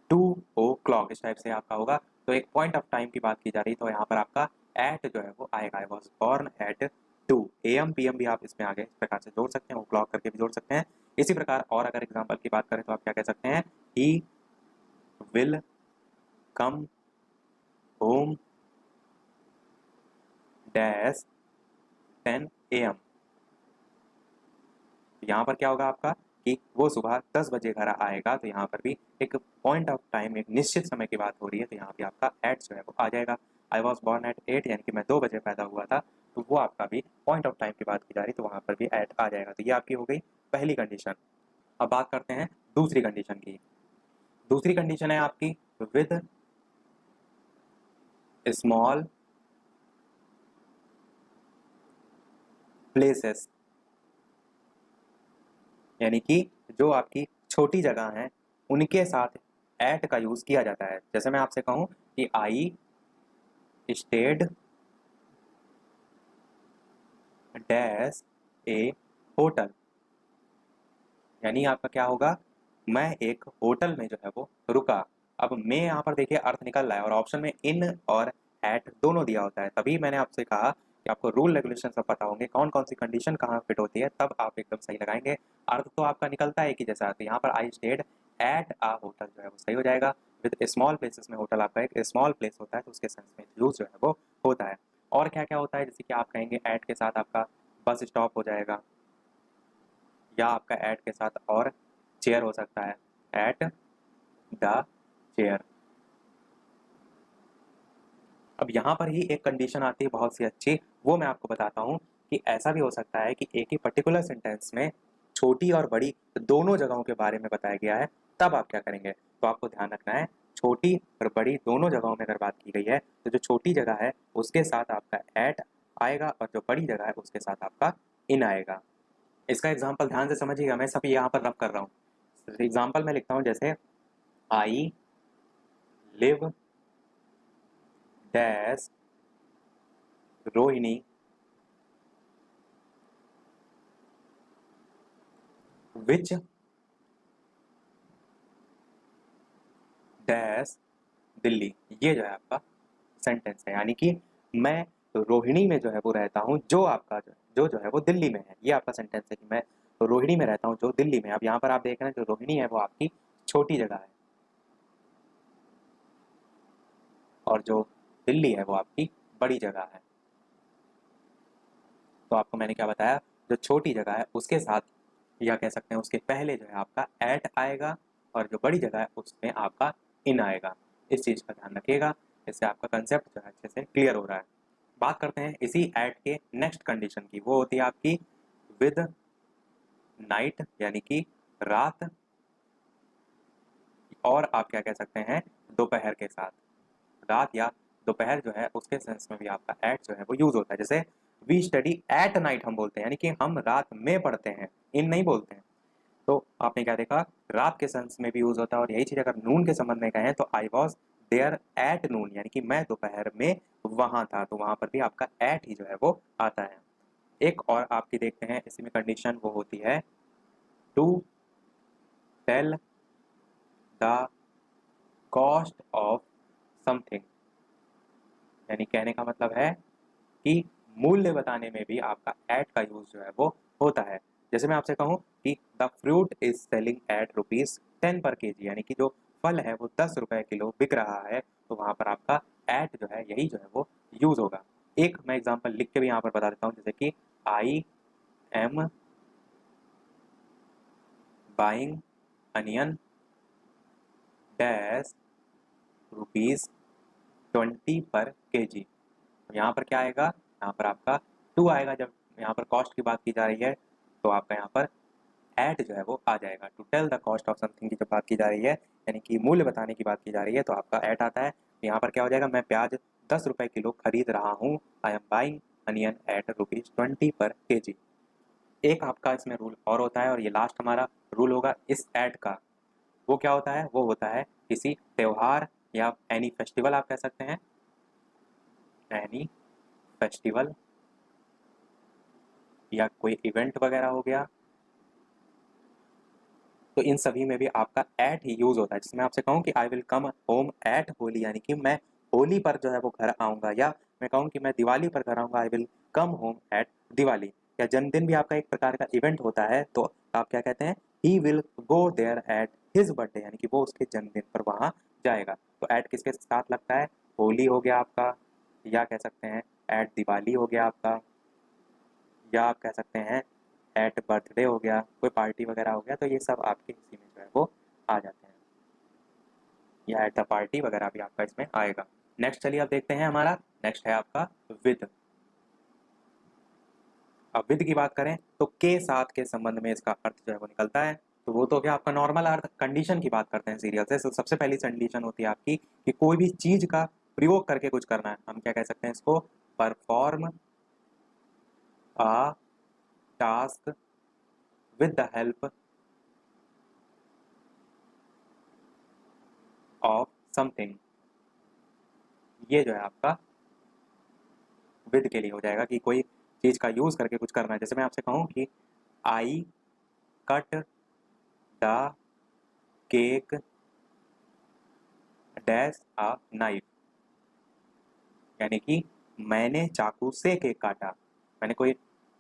2 o'clock, इस टाइप से आपका होगा। तो एक पॉइंट ऑफ टाइम की बात की जा रही, तो यहाँ पर आपका एट जो है वो आएगा। I was born at 2 AM PM भी आप इसमें आगे इस प्रकार से जोड़ सकते हैं, वो क्लॉक करके भी जोड़ सकते हैं। इसी प्रकार और अगर एग्जाम्पल की बात करें तो आप क्या कह सकते हैं, he will come home dash 10 AM। यहाँ पर क्या होगा आपका कि वो सुबह 10 बजे घर आएगा, तो यहाँ पर भी एक पॉइंट ऑफ टाइम, एक निश्चित समय की बात हो रही है, तो यहाँ पे आपका एट जो है वो आ जाएगा। आई वॉज बॉर्न एट 8 यानी कि मैं 2 बजे पैदा हुआ था, तो वो आपका भी पॉइंट ऑफ टाइम की बात की जा रही, तो वहाँ पर भी एट आ जाएगा। तो ये आपकी हो गई पहली कंडीशन। अब बात करते हैं दूसरी कंडीशन की। दूसरी कंडीशन है आपकी विद स्मॉल प्लेसेस, यानी कि जो आपकी छोटी जगह हैं उनके साथ एट का यूज किया जाता है। जैसे मैं आपसे कहूं कि I stayed dash A hotel, यानी आपका क्या होगा, मैं एक होटल में जो है वो रुका। अब मैं यहाँ पर देखिए अर्थ निकल रहा है, और ऑप्शन में इन और एट दोनों दिया होता है, तभी मैंने आपसे कहा कि आपको रूल रेगुलेशन सब पता होंगे, कौन कौन सी कंडीशन कहाँ फिट होती है, तब आप एकदम सही लगाएंगे। अर्थ तो आपका निकलता है एक ही जैसा, तो यहाँ पर I stayed at a hotel जो है वो सही हो जाएगा। विद स्मॉल प्लेसेस में होटल आपका एक स्मॉल प्लेस होता है, तो उसके सेंस में यूज जो है वो होता है। और क्या क्या होता है, जैसे कि आप कहेंगे एट के साथ आपका बस स्टॉप हो जाएगा, या आपका एट के साथ और चेयर हो सकता है, एट द चेयर। अब यहाँ पर ही एक कंडीशन आती है बहुत सी अच्छी, वो मैं आपको बताता हूँ कि ऐसा भी हो सकता है कि एक ही पर्टिकुलर सेंटेंस में छोटी और बड़ी दोनों जगहों के बारे में बताया गया है, तब आप क्या करेंगे। तो आपको ध्यान रखना है, छोटी और बड़ी दोनों जगहों में अगर बात की गई है, तो जो छोटी जगह है उसके साथ आपका एट आएगा, और जो बड़ी जगह है उसके साथ आपका इन आएगा। इसका एग्जाम्पल ध्यान से समझिएगा, मैं सब यहाँ पर रब कर रहा हूँ। एग्जाम्पल मैं लिखता हूँ, जैसे I live dash Rohini which dash Delhi. ये जो है आपका सेंटेंस है, यानी कि मैं रोहिणी में जो है वो रहता हूँ, जो आपका जो है वो दिल्ली में है। ये आपका सेंटेंस है कि मैं रोहिणी में रहता हूँ जो दिल्ली में। अब यहाँ पर आप देख रहे हैं जो रोहिणी है वो आपकी छोटी जगह है, और जो दिल्ली है वो आपकी बड़ी जगह है। तो आपको मैंने क्या बताया, जो छोटी जगह है उसके साथ, या कह सकते हैं उसके पहले जो है आपका एट आएगा, और जो बड़ी जगह है उसमें आपका इन आएगा। इस चीज़ का ध्यान रखिएगा, इससे आपका कंसेप्ट जो है अच्छे से क्लियर हो रहा है। बात करते हैं इसी एट के नेक्स्ट कंडीशन की, वो होती है आपकी विद नाइट, यानी कि रात, और आप क्या कह सकते हैं दोपहर के साथ। रात या दोपहर जो है उसके सेंस में भी आपका एट जो है वो यूज होता है। जैसे वी स्टडी एट नाइट हम बोलते हैं, यानी कि हम रात में पढ़ते हैं, इन नहीं बोलते हैं। तो आपने क्या देखा, रात के सेंस में भी यूज होता है। और यही चीज अगर नून के संबंध में कहें तो I was there at noon, यानी कि मैं दोपहर में वहां था, तो वहां पर भी आपका एट ही जो है वो आता है। एक और आपकी देखते हैं इसी में कंडीशन, वो होती है to tell the cost of something, यानी कहने का मतलब है कि मूल्य बताने में भी आपका एट का यूज जो है वो होता है। जैसे मैं आपसे कहूँ कि the fruit is selling at ₹10 पर केजी, यानी कि जो फल है वो 10 रुपए किलो बिक रहा है, तो वहां पर आपका एट जो है यही जो है वो यूज होगा। एक मैं एग्जांपल लिख के भी यहाँ पर बता देता हूँ, जैसे कि आई am buying onion dash ₹20 per KG. यहाँ पर क्या आएगा, यहाँ पर आपका टू आएगा। जब यहाँ पर कॉस्ट की बात की जा रही है तो आपका यहाँ पर एट जो है वो आ जाएगा। To tell the cost of something की जब बात की जा रही है, यानी कि मूल्य बताने की बात की जा रही है, तो आपका एट आता है। यहाँ पर क्या हो जाएगा, मैं प्याज 10 रुपए किलो खरीद रहा हूँ, I am buying onion at ₹20 per KG. एक आपका इसमें रूल और होता है, और ये लास्ट हमारा रूल होगा इस एट का। वो क्या होता है, वो होता है किसी त्योहार या एनी फेस्टिवल आप कह सकते हैं, एनी फेस्टिवल या कोई इवेंट वगैरह हो गया, तो इन सभी में भी आपका एट ही यूज होता है। जिसमें आपसे कहूँ कि I will come home at Holi, यानी कि मैं होली पर जो है वो घर आऊंगा, या मैं कहूँ कि मैं दिवाली पर घर आऊंगा, I will come home at Diwali. या जन्मदिन भी आपका एक प्रकार का इवेंट होता है, तो आप क्या कहते हैं, he will go there at his birthday, यानी कि वो उसके जन्मदिन पर वहां जाएगा। तो एट किसके साथ लगता है, होली हो गया आपका, या कह सकते हैं एट दिवाली हो गया आपका, या आप कह सकते हैं एट बर्थडे हो गया, कोई पार्टी वगैरह हो गया, तो ये सब आपके इसी में जो है वो आ जाते हैं, या एट द पार्टी वगैरह भी आपका इसमें आएगा। नेक्स्ट चलिए अब देखते हैं, हमारा नेक्स्ट है आपका विद। अब विद की बात करें तो के साथ के संबंध में इसका अर्थ जो है वो निकलता है, तो वो तो क्या आपका नॉर्मल अर्थ। कंडीशन की बात करते हैं सीरियल से, तो सबसे पहली कंडीशन होती है आपकी कि कोई भी चीज का प्रयोग करके कुछ करना है, हम क्या कह सकते हैं इसको, perform a task with the help of something. ये जो है आपका विद के लिए हो जाएगा कि कोई चीज का यूज करके कुछ करना है। जैसे मैं आपसे कहूं कि I cut the cake dash a knife, यानी कि मैंने चाकू से केक काटा, मैंने कोई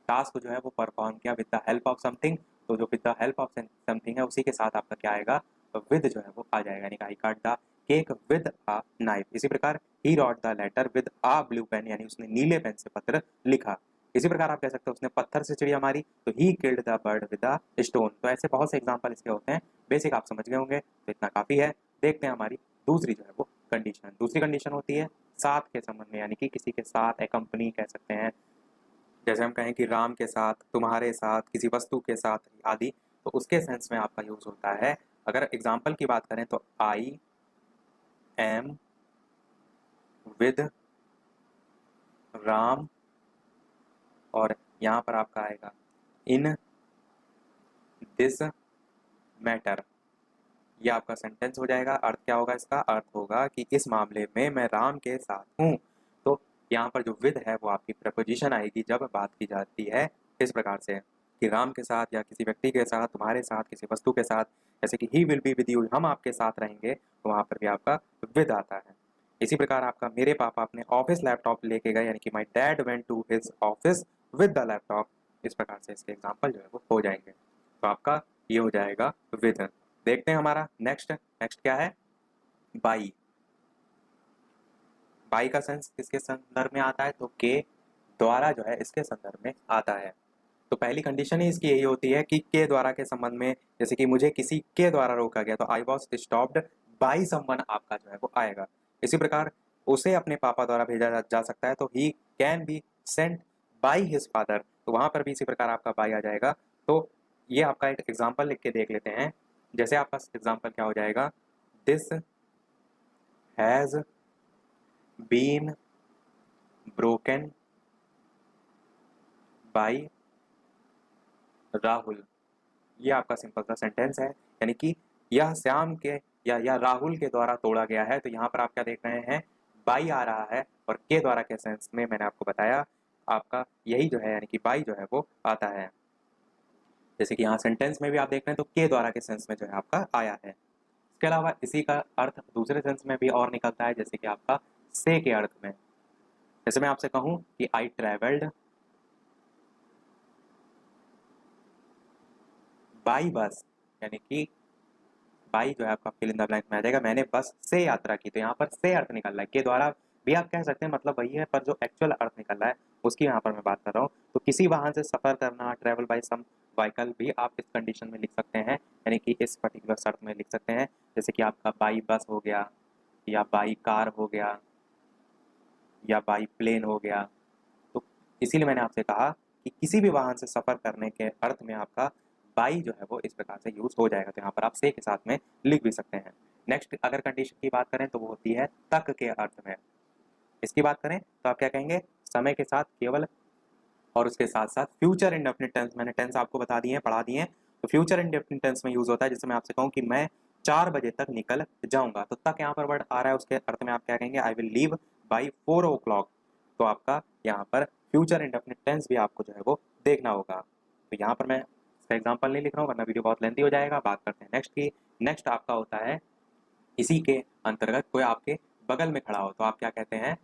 टास्क जो है वो परफॉर्म किया with the help of something. तो जो with the help of something है उसी के साथ आपका क्या आएगा, तो विद जो है वो आ जाएगा, यानी कि I cut the cake with a knife. इसी प्रकार ही wrote the letter with a blue pen, यानी उसने नीले पेन से पत्र लिखा। इसी प्रकार आप कह सकते हो उसने पत्थर से चिड़िया मारी, तो he killed the bird with a stone. तो ऐसे बहुत से एग्जांपल इसके होते हैं, बेसिक आप समझ गए होंगे, तो इतना काफी है। देखते हैं हमारी दूसरी जो है वो कंडीशन। दूसरी कंडीशन होती है साथ के संबंध में, यानी कि किसी के साथ, ए कंपनी कह सकते हैं, जैसे हम कहें कि राम के साथ, तुम्हारे साथ, किसी वस्तु के साथ आदि, तो उसके सेंस में आपका यूज होता है। अगर एग्जाम्पल की बात करें तो आई एम विद राम, और यहाँ पर आपका आएगा इन दिस मैटर। ये आपका सेंटेंस हो जाएगा। अर्थ क्या होगा इसका, अर्थ होगा कि इस मामले में मैं राम के साथ हूँ। तो यहाँ पर जो विद है वो आपकी प्रपोजिशन आएगी जब बात की जाती है इस प्रकार से कि राम के साथ, या किसी व्यक्ति के साथ, तुम्हारे साथ, किसी वस्तु के साथ, जैसे कि he will be with you, हम आपके साथ रहेंगे, तो वहाँ पर भी आपका विद आता है। इसी प्रकार आपका मेरे पापा अपने ऑफिस लैपटॉप लेके गए, यानी कि my dad went to his office with the laptop. इस प्रकार से इसके एग्जाम्पल जो है वो हो जाएंगे, तो आपका ये हो जाएगा विद। देखते हैं हमारा नेक्स्ट। नेक्स्ट क्या है, बाई। बाई का सेंस किसके संदर्भ में आता है, तो के द्वारा जो है इसके संदर्भ में आता है। तो पहली कंडीशन ही इसकी यही होती है कि के द्वारा के संबंध में, जैसे कि मुझे किसी के द्वारा रोका गया, तो I was stopped by someone आपका जो है वो आएगा। इसी प्रकार उसे अपने पापा द्वारा भेजा जा सकता है, तो he can be sent by his father, तो वहां पर भी इसी प्रकार आपका बाई आ जाएगा। तो ये आपका एक एग्जाम्पल लिख के देख लेते हैं। जैसे आपका एग्जाम्पल क्या हो जाएगा, this has been broken by Rahul. ये आपका सिंपल सा सेंटेंस है, यानी कि यह श्याम के या राहुल के द्वारा तोड़ा गया है। तो यहाँ पर आप क्या देख रहे हैं, बाई आ रहा है, और के द्वारा के सेंस में मैंने आपको बताया आपका यही जो है, यानी कि बाई जो है वो आता है। जैसे कि यहाँ सेंटेंस में भी आप देख रहे हैं तो के द्वारा के सेंस में जो है आपका आया है। इसके अलावा इसी का अर्थ दूसरे सेंस में भी और निकलता है, जैसे कि आपका से के अर्थ में। जैसे मैं आपसे कहूं कि आई ट्रेवल्ड बाई बस, यानी कि बाई जो है आपका फिल इन द ब्लैंक में आ जाएगा, मैंने बस से यात्रा की। तो यहाँ पर से अर्थ निकल रहा है, के द्वारा भी आप कह सकते हैं, मतलब वही है, पर जो एक्चुअल अर्थ निकल रहा है उसकी यहाँ पर मैं बात कर रहा हूँ। तो किसी वाहन से सफर करना, ट्रेवल बाई सम व्हीकल भी आप इस कंडीशन में लिख सकते हैं, यानी कि इस पर्टिकुलर शर्त में लिख सकते हैं। जैसे कि आपका बाई बस हो गया, या बाई कार हो गया, या बाई प्लेन हो गया। तो इसीलिए मैंने आपसे कहा कि किसी भी वाहन से सफर करने के अर्थ में आपका बाई जो है वो इस प्रकार से यूज हो जाएगा। तो यहाँ पर आप से के साथ में लिख भी सकते हैं। नेक्स्ट अगर कंडीशन की बात करें तो वो होती है तक के अर्थ में। इसकी बात करें तो आप क्या कहेंगे, समय के साथ केवल, और उसके साथ साथ फ्यूचर इंडेफिनिट टेंस, मैंने टेंस आपको बता दिए हैं, पढ़ा दिए हैं। तो फ्यूचर इंडेफिनिट टेंस में यूज होता है। जैसे मैं आपसे कहूँ कि मैं 4 बजे तक निकल जाऊंगा, तो तक यहाँ पर वर्ड आ रहा है, उसके अर्थ में आप क्या कहेंगे, I will leave by 4 o'clock। तो आपका यहाँ पर फ्यूचर इंडेफिनिट टेंस भी आपको जो है वो देखना होगा। तो यहाँ पर मैं इसका एग्जाम्पल नहीं लिख रहा हूँ वरना वीडियो बहुत लेंथी हो जाएगा। बात करते हैं नेक्स्ट की। नेक्स्ट आपका होता है इसी के अंतर्गत कोई आपके बगल में खड़ा हो, तो आप क्या कहते हैं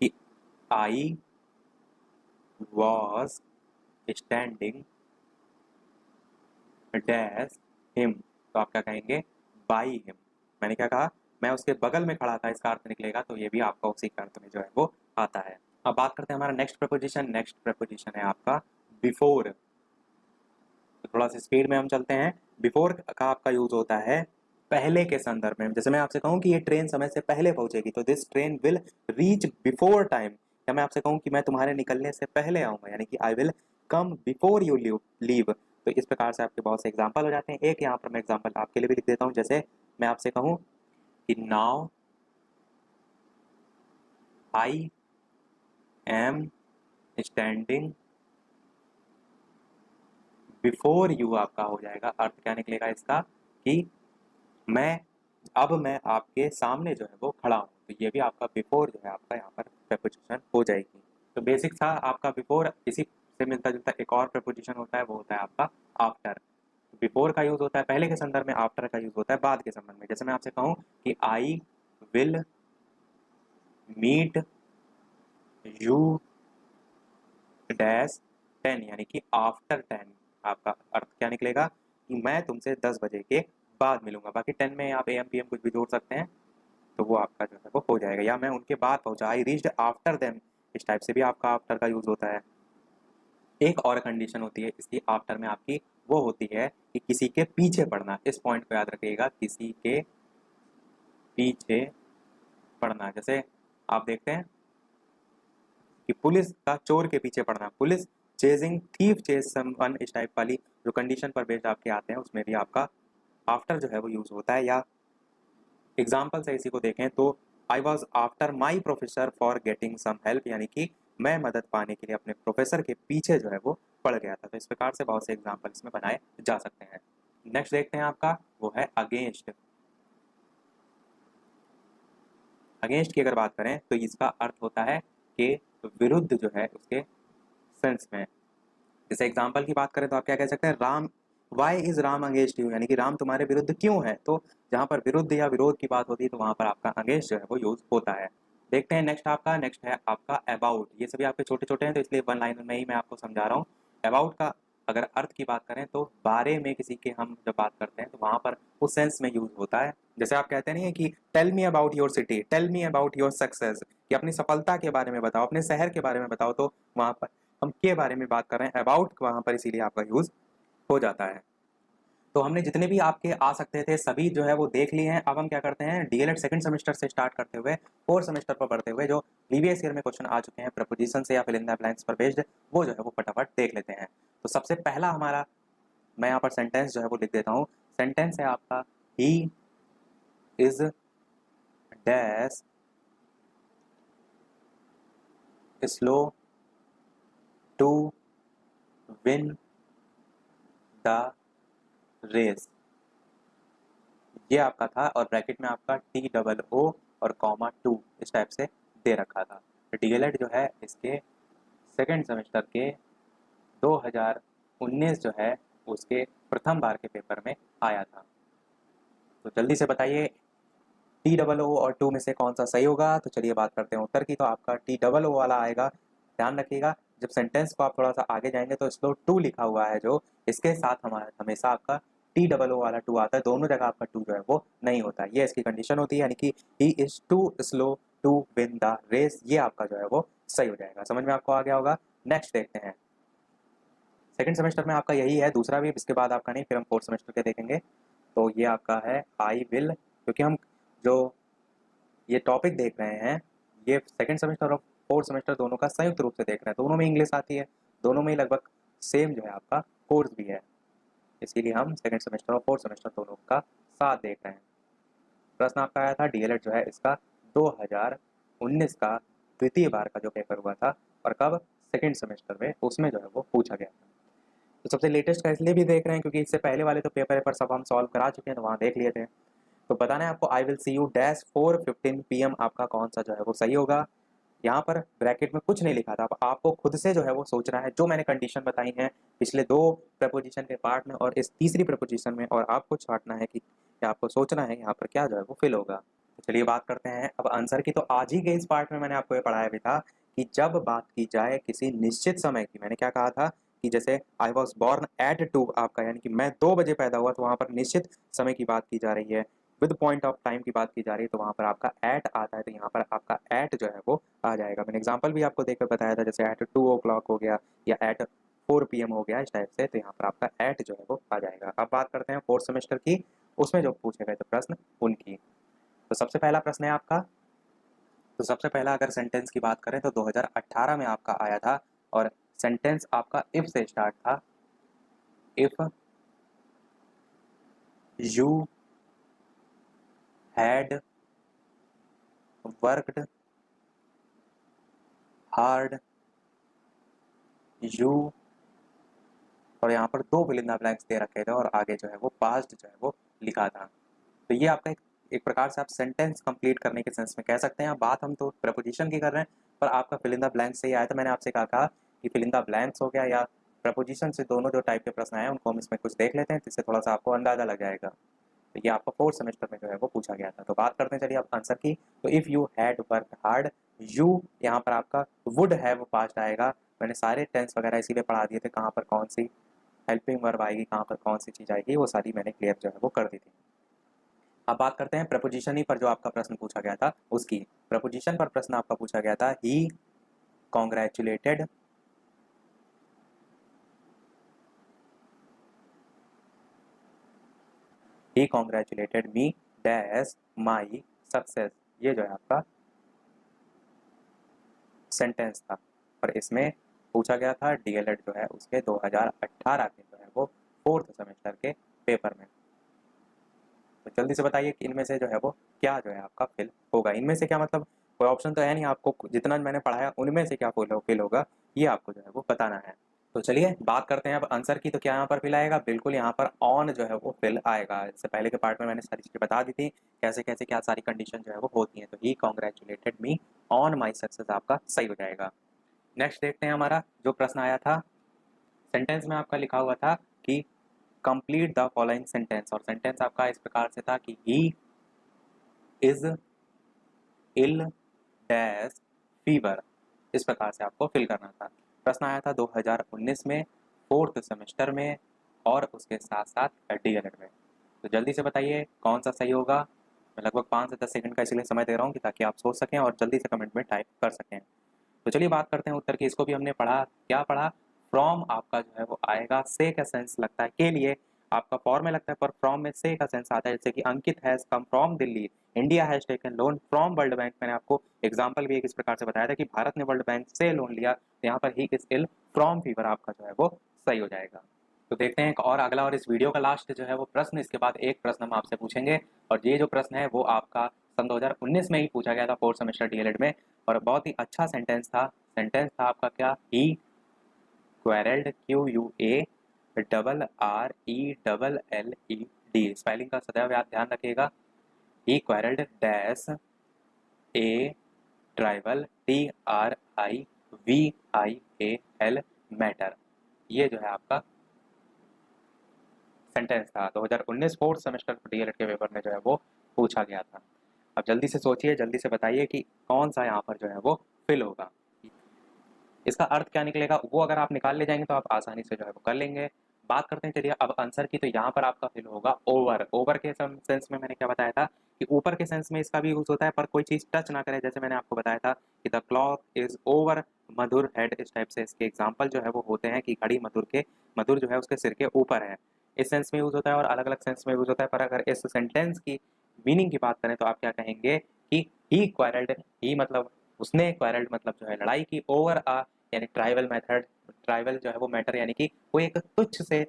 कि I was standing dash him. तो आप क्या कहेंगे, बाई हिम। मैंने क्या कहा, मैं उसके बगल में खड़ा था, इसका अर्थ निकलेगा, तो ये भी आपका उसी के अर्थ में जो है वो आता है। अब बात करते हैं हमारा नेक्स्ट प्रपोजिशन। नेक्स्ट प्रपोजिशन है आपका बिफोर। तो थोड़ा सा स्पीड में हम चलते हैं। बिफोर का आपका यूज होता है पहले के संदर्भ में। जैसे मैं आपसे कहूं कि ये ट्रेन समय से पहले पहुंचेगी, तो this train will reach before time. या मैं आपसे कहूं कि मैं तुम्हारे निकलने से पहले आऊंगा, यानी कि I will come before you leave. तो इस प्रकार से आपके बहुत से एग्जाम्पल हो जाते हैं। एक यहाँ पर मैं एग्जाम्पल आपके लिए भी लिख देता हूँ। जैसे मैं आपसे कहूँ कि now I am standing before you, आपका हो जाएगा अर्थ क्या निकलेगा इसका कि मैं आपके सामने जो है वो खड़ा हूँ। तो ये भी आपका बिफोर जो है आपका यहाँ पर प्रपोजिशन हो जाएगी। तो बेसिक था आपका बिफोर। इसी से मिलता जुलता एक और प्रपोजिशन होता है, वो होता है आपका आफ्टर। बिफोर का यूज होता है पहले के संदर्भ में, आफ्टर का यूज होता है बाद के संदर्भ में। जैसे मैं आपसे कहूँ कि I will meet you dash 10, यानी कि आफ्टर 10, आपका अर्थ क्या निकलेगा कि मैं तुमसे 10 बजे के बाद मिलूंगा। बाकी 10 में आप एम पी एम कुछ भी जोड़ सकते हैं, तो वो आपका जो है वो हो जाएगा। या मैं उनके बाद पहुंचा, आई रीच्ड आफ्टर देम, इस टाइप से भी आपका आफ्टर का यूज होता है। एक और कंडीशन होती है इसकी आफ्टर में आपकी, वो होती है कि किसी के पीछे पड़ना। इस पॉइंट को याद रखिएगा, किसी के पीछे पड़ना। जैसे आप देखते हैं कि पुलिस का चोर के पीछे पड़ना, police chasing thief chase someone, इस टाइप वाली जो कंडीशन पर बेस्ड आपके आते हैं, उसमें भी आपका आफ्टर जो है वो यूज होता है। या एग्जाम्पल से इसी को देखें तो I was after my professor for getting some help, यानी कि मैं मदद पाने के लिए अपने प्रोफेसर के पीछे जो है वो पड़ गया था। तो इस प्रकार से बहुत से एग्जाम्पल इसमें बनाए जा सकते हैं। नेक्स्ट देखते हैं आपका, वो है अगेंस्ट। अगेंस्ट की अगर बात करें तो इसका अर्थ होता है कि विरुद्ध जो है उसके सेंस में। जैसे एग्जाम्पल की बात करें तो आप क्या कह सकते हैं, Ram why is Ram against you, यानी कि राम तुम्हारे विरुद्ध क्यों है। तो जहां पर विरुद्ध या विरोध की बात होती है तो वहां पर आपका अगेंस्ट जो है वो यूज होता है। देखते हैं नेक्स्ट आपका, नेक्स्ट है आपका अबाउट। ये सभी आपके छोटे छोटे हैं तो इसलिए वन लाइन में ही मैं आपको समझा रहा हूँ। अबाउट का अगर अर्थ की बात करें तो बारे में किसी के हम जब बात करते हैं तो वहां पर उस सेंस में यूज होता है। जैसे आप कहते नहीं है कि tell me about your city, tell me about your success, कि अपनी सफलता के बारे में बताओ, अपने शहर के बारे में बताओ। तो वहां पर हम के बारे में बात कर रहे हैं, अबाउट वहां पर इसीलिए आपका यूज हो जाता है। तो हमने जितने भी आपके आ सकते थे सभी जो है वो देख लिए हैं। अब हम क्या करते हैं, डीएलएड सेकंड सेमेस्टर से स्टार्ट करते हुए फोर्थ सेमेस्टर पर बढ़ते हुए जो प्रीवियस ईयर में क्वेश्चन आ चुके हैं प्रपोजिशन से या फिल इन द ब्लैंक्स पर बेस्ड, वो जो है वो फटाफट देख लेते हैं। तो सबसे पहला हमारा, मैं यहाँ पर सेंटेंस जो है वो लिख देता हूँ। सेंटेंस है आपका, he is dash slow to win the race. ये आपका था और ब्रैकेट में आपका TOO और कॉमा 2 इस टाइप से दे रखा था। डीएलएड जो है इसके सेकंड सेमेस्टर के 2019 जो है उसके प्रथम बार के पेपर में आया था। तो जल्दी से बताइए TOO और 2 में से कौन सा सही होगा। तो चलिए बात करते हैं उत्तर की। तो आपका TOO वाला आएगा। ध्यान रखिएगा जब सेंटेंस को आप थोड़ा सा आगे जाएंगे तो स्लो टू लिखा हुआ है जो, इसके साथ हमारा हमेशा आपका TOO वाला 2 आता है। दोनों जगह आपका 2 जो है वो नहीं होता है। ये इसकी कंडीशन होती है, यानी कि he is too slow to win the race. ये आपका जो है वो सही हो जाएगा। समझ में आपको आ गया होगा। नेक्स्ट देखते हैं, सेकंड सेमेस्टर में आपका यही है, दूसरा भी इसके बाद आपका नहीं, फिर हम फोर्थ सेमेस्टर के देखेंगे। तो ये आपका है आई विल, क्योंकि हम जो ये टॉपिक देख रहे हैं ये सेकंड सेमेस्टर और फोर्थ सेमेस्टर दोनों का संयुक्त रूप से देख रहे हैं। दोनों में इंग्लिश आती है, दोनों में लगभग सेम जो है आपका कोर्स भी है, इसीलिए हम सेकंड सेमेस्टर और फोर्थ सेमेस्टर दोनों का साथ देख रहे हैं। प्रश्न आपका आया था डीएलएड जो है इसका 2019 का द्वितीय बार का जो पेपर हुआ था, और कब, सेकंड सेमेस्टर में, उसमें जो है वो पूछा गया था। तो सबसे लेटेस्ट का इसलिए भी देख रहे हैं क्योंकि इससे पहले वाले तो पेपर सब हम सॉल्व करा चुके हैं, तो वहाँ देख लिए थे। तो बताना है आपको, I will see you dash 4:15 PM आपका कौन सा जो है वो सही होगा। यहाँ पर ब्रैकेट में कुछ नहीं लिखा था, अब आपको खुद से जो है वो सोचना है, जो मैंने कंडीशन बताई है पिछले 2 प्रपोजिशन के पार्ट में और इस तीसरी प्रपोजिशन में, और आपको छांटना है कि आपको सोचना है यहाँ पर क्या जो है वो फिल होगा। तो चलिए बात करते हैं अब आंसर की। तो आज ही के इस पार्ट में मैंने आपको ये पढ़ाया भी था कि जब बात की जाए किसी निश्चित समय की, मैंने क्या कहा था कि जैसे आई वॉज बॉर्न एट 2 आपका, यानी कि मैं 2 बजे पैदा हुआ, तो वहां पर निश्चित समय की बात की जा रही है। विद पॉइंट ऑफ टाइम की बात की जा रही है तो वहां पर आपका एट आता है, तो यहाँ पर आपका एट जो है वो आ जाएगा। मैंने एग्जांपल भी आपको देकर बताया था, जैसे एट 2 o'clock हो गया या एट 4 PM हो गया, इस टाइप से, तो यहाँ पर आपका एट जो है वो आ जाएगा। अब बात करते हैं फोर्थ सेमेस्टर की, उसमें जो पूछे गए थे प्रश्न उनकी। तो सबसे पहला प्रश्न है आपका, तो सबसे पहला अगर सेंटेंस की बात करें तो 2018 में आपका आया था, और सेंटेंस आपका इफ से स्टार्ट था। If you had worked hard, you, और यहाँ पर दो फिल इन द ब्लैंक्स दे रखे थे और आगे जो है वो पास्ट जो है वो लिखा था। तो ये आपका एक प्रकार से आप सेंटेंस कंप्लीट करने के सेंस में कह सकते हैं। बात हम तो प्रपोजिशन की कर रहे हैं, पर आपका फिल इन द ब्लैंक्स से ही आया था। मैंने आपसे कहा कि फिल इन द ब्लैंक्स हो गया या प्रपोजिशन से, दोनों जो टाइप के प्रश्न आए उनको हम इसमें कुछ देख लेते हैं, जिससे थोड़ा सा आपको अंदाजा लग जाएगा। तो ये आपका फोर्थ सेमेस्टर में जो है वो पूछा गया था। तो बात करते हैं चलिए अब आंसर की। तो if you had work hard, you यहाँ पर आपका वुड हैव पास्ट आएगा। मैंने सारे टेंस वगैरह इसीलिए पढ़ा दिए थे, कहाँ पर कौन सी हेल्पिंग वर्ब आएगी, कहाँ पर कौन सी चीज आएगी, वो सारी मैंने क्लियर जो है वो कर दी थी। अब बात करते हैं प्रपोजिशन ही पर जो आपका प्रश्न पूछा गया था उसकी। प्रपोजिशन पर प्रश्न आपका पूछा गया था, he congratulated he congratulated me dash my success. ये जो है आपका सेंटेंस था, और इसमें पूछा गया था डीएलएड जो है उसके 2018 के जो है वो फोर्थ सेमेस्टर के पेपर में। तो जल्दी से बताइए कि इनमें से जो है वो क्या जो है आपका फिल होगा। इनमें से क्या मतलब, कोई ऑप्शन तो है नहीं, आपको जितना मैंने पढ़ाया उनमें से क्या फिल होगा ये आपको जो है वो बताना है। तो चलिए बात करते हैं अब आंसर की। तो क्या यहाँ पर फिल आएगा, बिल्कुल यहाँ पर ऑन जो है वो फिल आएगा। इससे पहले के पार्ट में मैंने सारी चीजें बता दी थी कैसे कैसे क्या सारी कंडीशन जो है वो होती है। तो he congratulated me on my success आपका सही हो जाएगा। नेक्स्ट देखते हैं हमारा जो प्रश्न आया था, सेंटेंस में आपका लिखा हुआ था कि कंप्लीट द फॉलोइंग सेंटेंस, और सेंटेंस आपका इस प्रकार से था कि he is ill dash fever. इस प्रकार से आपको फिल करना था। प्रश्न आया था 2019 में फोर्थ सेमेस्टर में, और उसके साथ साथ डीएलएड में। तो जल्दी से बताइए कौन सा सही होगा। मैं लगभग 5 से 10 सेकंड का इसलिए समय दे रहा हूँ कि ताकि आप सोच सकें और जल्दी से कमेंट में टाइप कर सकें। तो चलिए बात करते हैं उत्तर की। इसको भी हमने पढ़ा, क्या पढ़ा, फ्रॉम आपका जो है वो आएगा, से का सेंस लगता है के लिए, आपका फॉर में लगता है पर फ्रॉम में से का सेंस आता है। जैसे कि Ankit has come from Delhi, India has taken loan from world bank. मैंने आपको एग्जांपल भी एक इस प्रकार से बताया था कि भारत ने वर्ल्ड बैंक से लोन लिया, तो यहाँ पर he is ill from fever आपका जो है वो सही हो जाएगा। तो देखते हैं एक और अगला और इस वीडियो का लास्ट जो है वो प्रश्न। इसके बाद एक प्रश्न हम आपसे पूछेंगे, और ये जो प्रश्न है वो आपका सन 2019 में ही पूछा गया था फोर्थ सेमेस्टर डीएलएड में, और बहुत ही अच्छा सेंटेंस था। सेंटेंस था आपका क्या, ही क्वेरल्ड, QUARRELLED। स्पेलिंग का सदैव याद ध्यान रखिएगा। He quarrelled dash a tribal TRIVAL matter. ये जो है आपका सेंटेंस था 2019 फोर्थ सेमेस्टर डीएलएड के पेपर में जो है वो पूछा गया था। अब जल्दी से सोचिए, जल्दी से बताइए कि कौन सा यहाँ पर जो है वो फिल होगा। इसका अर्थ क्या निकलेगा वो अगर आप निकाल ले जाएंगे तो आप आसानी से जो है वो कर लेंगे। बात करते हैं चलिए अब आंसर की। तो यहाँ पर आपका फिल होगा ओवर। ओवर के सेंस में मैंने क्या बताया था कि ऊपर के सेंस में इसका भी यूज होता है, पर कोई चीज टच ना करे। जैसे मैंने आपको बताया था कि the clock is over Madhur head, इस टाइप से इसके एग्जाम्पल जो है वो होते हैं कि घड़ी मधुर जो है उसके सिर के ऊपर है। इस सेंस में यूज होता है और अलग अलग सेंस में यूज होता है। पर अगर इस सेंटेंस की मीनिंग की बात करें तो आप क्या कहेंगे कि ही क्वारल्ड, ही मतलब उसने, क्वारल्ड मतलब जो है लड़ाई की, ओवर अ यानी ट्राइवल मेथड, ट्राइवल जो है वो मैटर यानी कि कोई एक तुच्छ से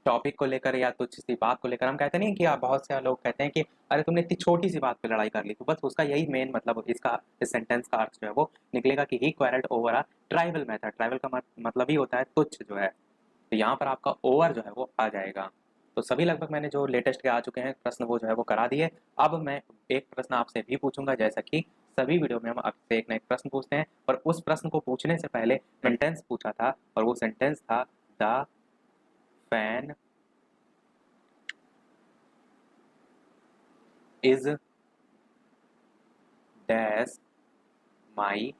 टॉपिक को लेकर या तुच्छ सी बात को लेकर। हम कहते नहीं कि आप, बहुत से लोग कहते हैं कि अरे तुमने इतनी छोटी सी बात पे लड़ाई कर ली, तो बस उसका यही मेन मतलब इसका, इस सेंटेंस का अर्थ जो है वो निकलेगा कि he quarrelled over a trivial method. Trivial का मतलब ही होता है तुच्छ जो है, तो यहाँ पर आपका ओवर जो है वो आ जाएगा। तो सभी लगभग मैंने जो लेटेस्ट के आ चुके हैं प्रश्न वो जो है वो करा दिए। अब मैं एक प्रश्न आपसे भी पूछूंगा, जैसा कि सभी वीडियो में हम आपसे एक ना एक प्रश्न पूछते हैं, पर उस प्रश्न को पूछने से पहले सेंटेंस पूछा था, और वो सेंटेंस था the fan is dash my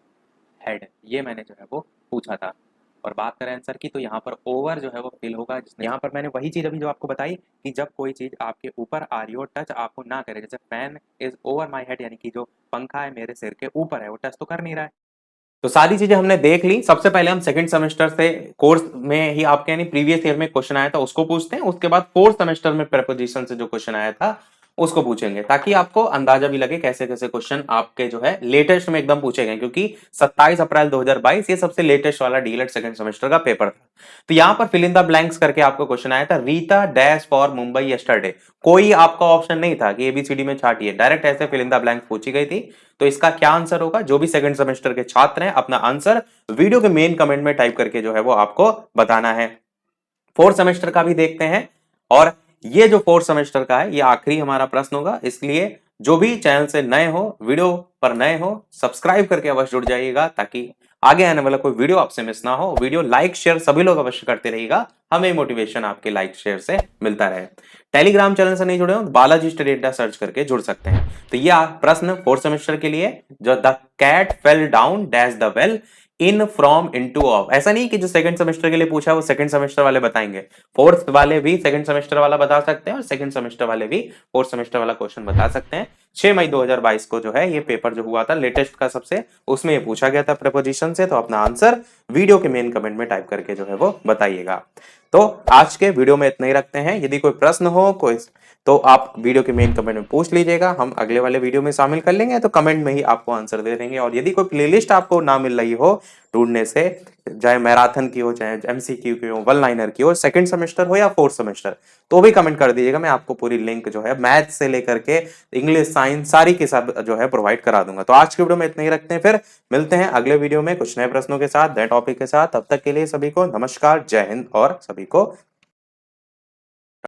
head. ये मैंने जो है वो पूछा था। और बात करें आंसर की तो यहाँ पर ओवर जो है वो फिल होगा। यहाँ पर मैंने वही चीज अभी जो आपको बताई कि जब कोई चीज आपके ऊपर आ रही हो टच आपको ना करे, जैसे fan is over my head यानी कि जो पंखा है मेरे सिर के ऊपर है, वो टच तो कर नहीं रहा है। तो सारी चीजें हमने देख ली। सबसे पहले हम सेकंड सेमेस्टर से कोर्स में ही आपके यानी प्रीवियस ईयर में क्वेश्चन आया था उसको पूछते हैं, उसके बाद फोर्थ सेमेस्टर में प्रेपोजिशन से जो क्वेश्चन आया था उसको पूछेंगे, ताकि आपको अंदाजा भी लगे कैसे कैसे क्वेश्चन आपके जो है लेटेस्ट में एकदम पूछे गए, क्योंकि 27 अप्रैल 2022 ये सबसे लेटेस्ट वाला डीएलएड सेकंड सेमेस्टर का पेपर था। तो यहाँ पर फिल इन द ब्लैंक्स करके आपको क्वेश्चन आया था, Rita dash for Mumbai yesterday. कोई आपका ऑप्शन नहीं था कि एबीसीडी में छाटिए, डायरेक्ट ऐसे फिल इन द ब्लैंक्स पूछी गई थी। तो इसका क्या आंसर होगा, जो भी सेकंड सेमेस्टर के छात्र हैं अपना आंसर वीडियो के मेन कमेंट में टाइप करके जो है वो आपको बताना है। फोर्थ सेमेस्टर का भी देखते हैं, और ये जो फोर्थ सेमेस्टर का है ये आखिरी हमारा प्रश्न होगा, इसलिए जो भी चैनल से नए हो, वीडियो पर नए हो, सब्सक्राइब करके अवश्य जुड़ जाइएगा, ताकि आगे आने वाला कोई वीडियो आपसे मिस ना हो। वीडियो लाइक शेयर सभी लोग अवश्य करते रहिएगा, हमें मोटिवेशन आपके लाइक शेयर से मिलता रहे। टेलीग्राम चैनल से नहीं जुड़े हो बालाजी स्टडी अड्डा सर्च करके जुड़ सकते हैं। तो यह प्रश्न फोर्थ सेमेस्टर के लिए, जो the cat fell down dash the well in from into of, ऐसा नहीं कि जो सेकंड सेमेस्टर के लिए पूछा वो सेकंड सेमेस्टर वाले बताएंगे, फोर्थ वाले भी सेकंड सेमेस्टर वाला बता सकते हैं और सेकंड सेमेस्टर वाले भी फोर्थ सेमेस्टर वाला क्वेश्चन बता सकते हैं। 6 मई 2022 को जो है ये पेपर जो हुआ था लेटेस्ट का सबसे, उसमें ये पूछा गया था प्रीपोजिशन से। तो अपना आंसर वीडियो के मेन कमेंट में टाइप करके जो है वो बताइएगा। तो आज के वीडियो में इतना ही रखते हैं। यदि कोई प्रश्न हो कोई तो आप वीडियो के मेन कमेंट में पूछ लीजिएगा, हम अगले वाले वीडियो में शामिल कर लेंगे, तो कमेंट में ही आपको आंसर दे देंगे। और यदि कोई प्लेलिस्ट आपको ना मिल रही हो ढूंढने से, चाहे मैराथन की हो, चाहे एमसीक्यू की हो, वन लाइनर की हो, सेकंड सेमेस्टर हो या फोर्थ सेमेस्टर, तो भी कमेंट कर दीजिएगा। मैं आपको पूरी लिंक जो है मैथ से लेकर के इंग्लिश साइंस सारी के सब जो है प्रोवाइड करा दूंगा। तो आज की वीडियो में इतना ही रखते हैं, फिर मिलते हैं अगले वीडियो में कुछ नए प्रश्नों के साथ, नए टॉपिक के साथ। तब तक के लिए सभी को नमस्कार, जय हिंद और सभी को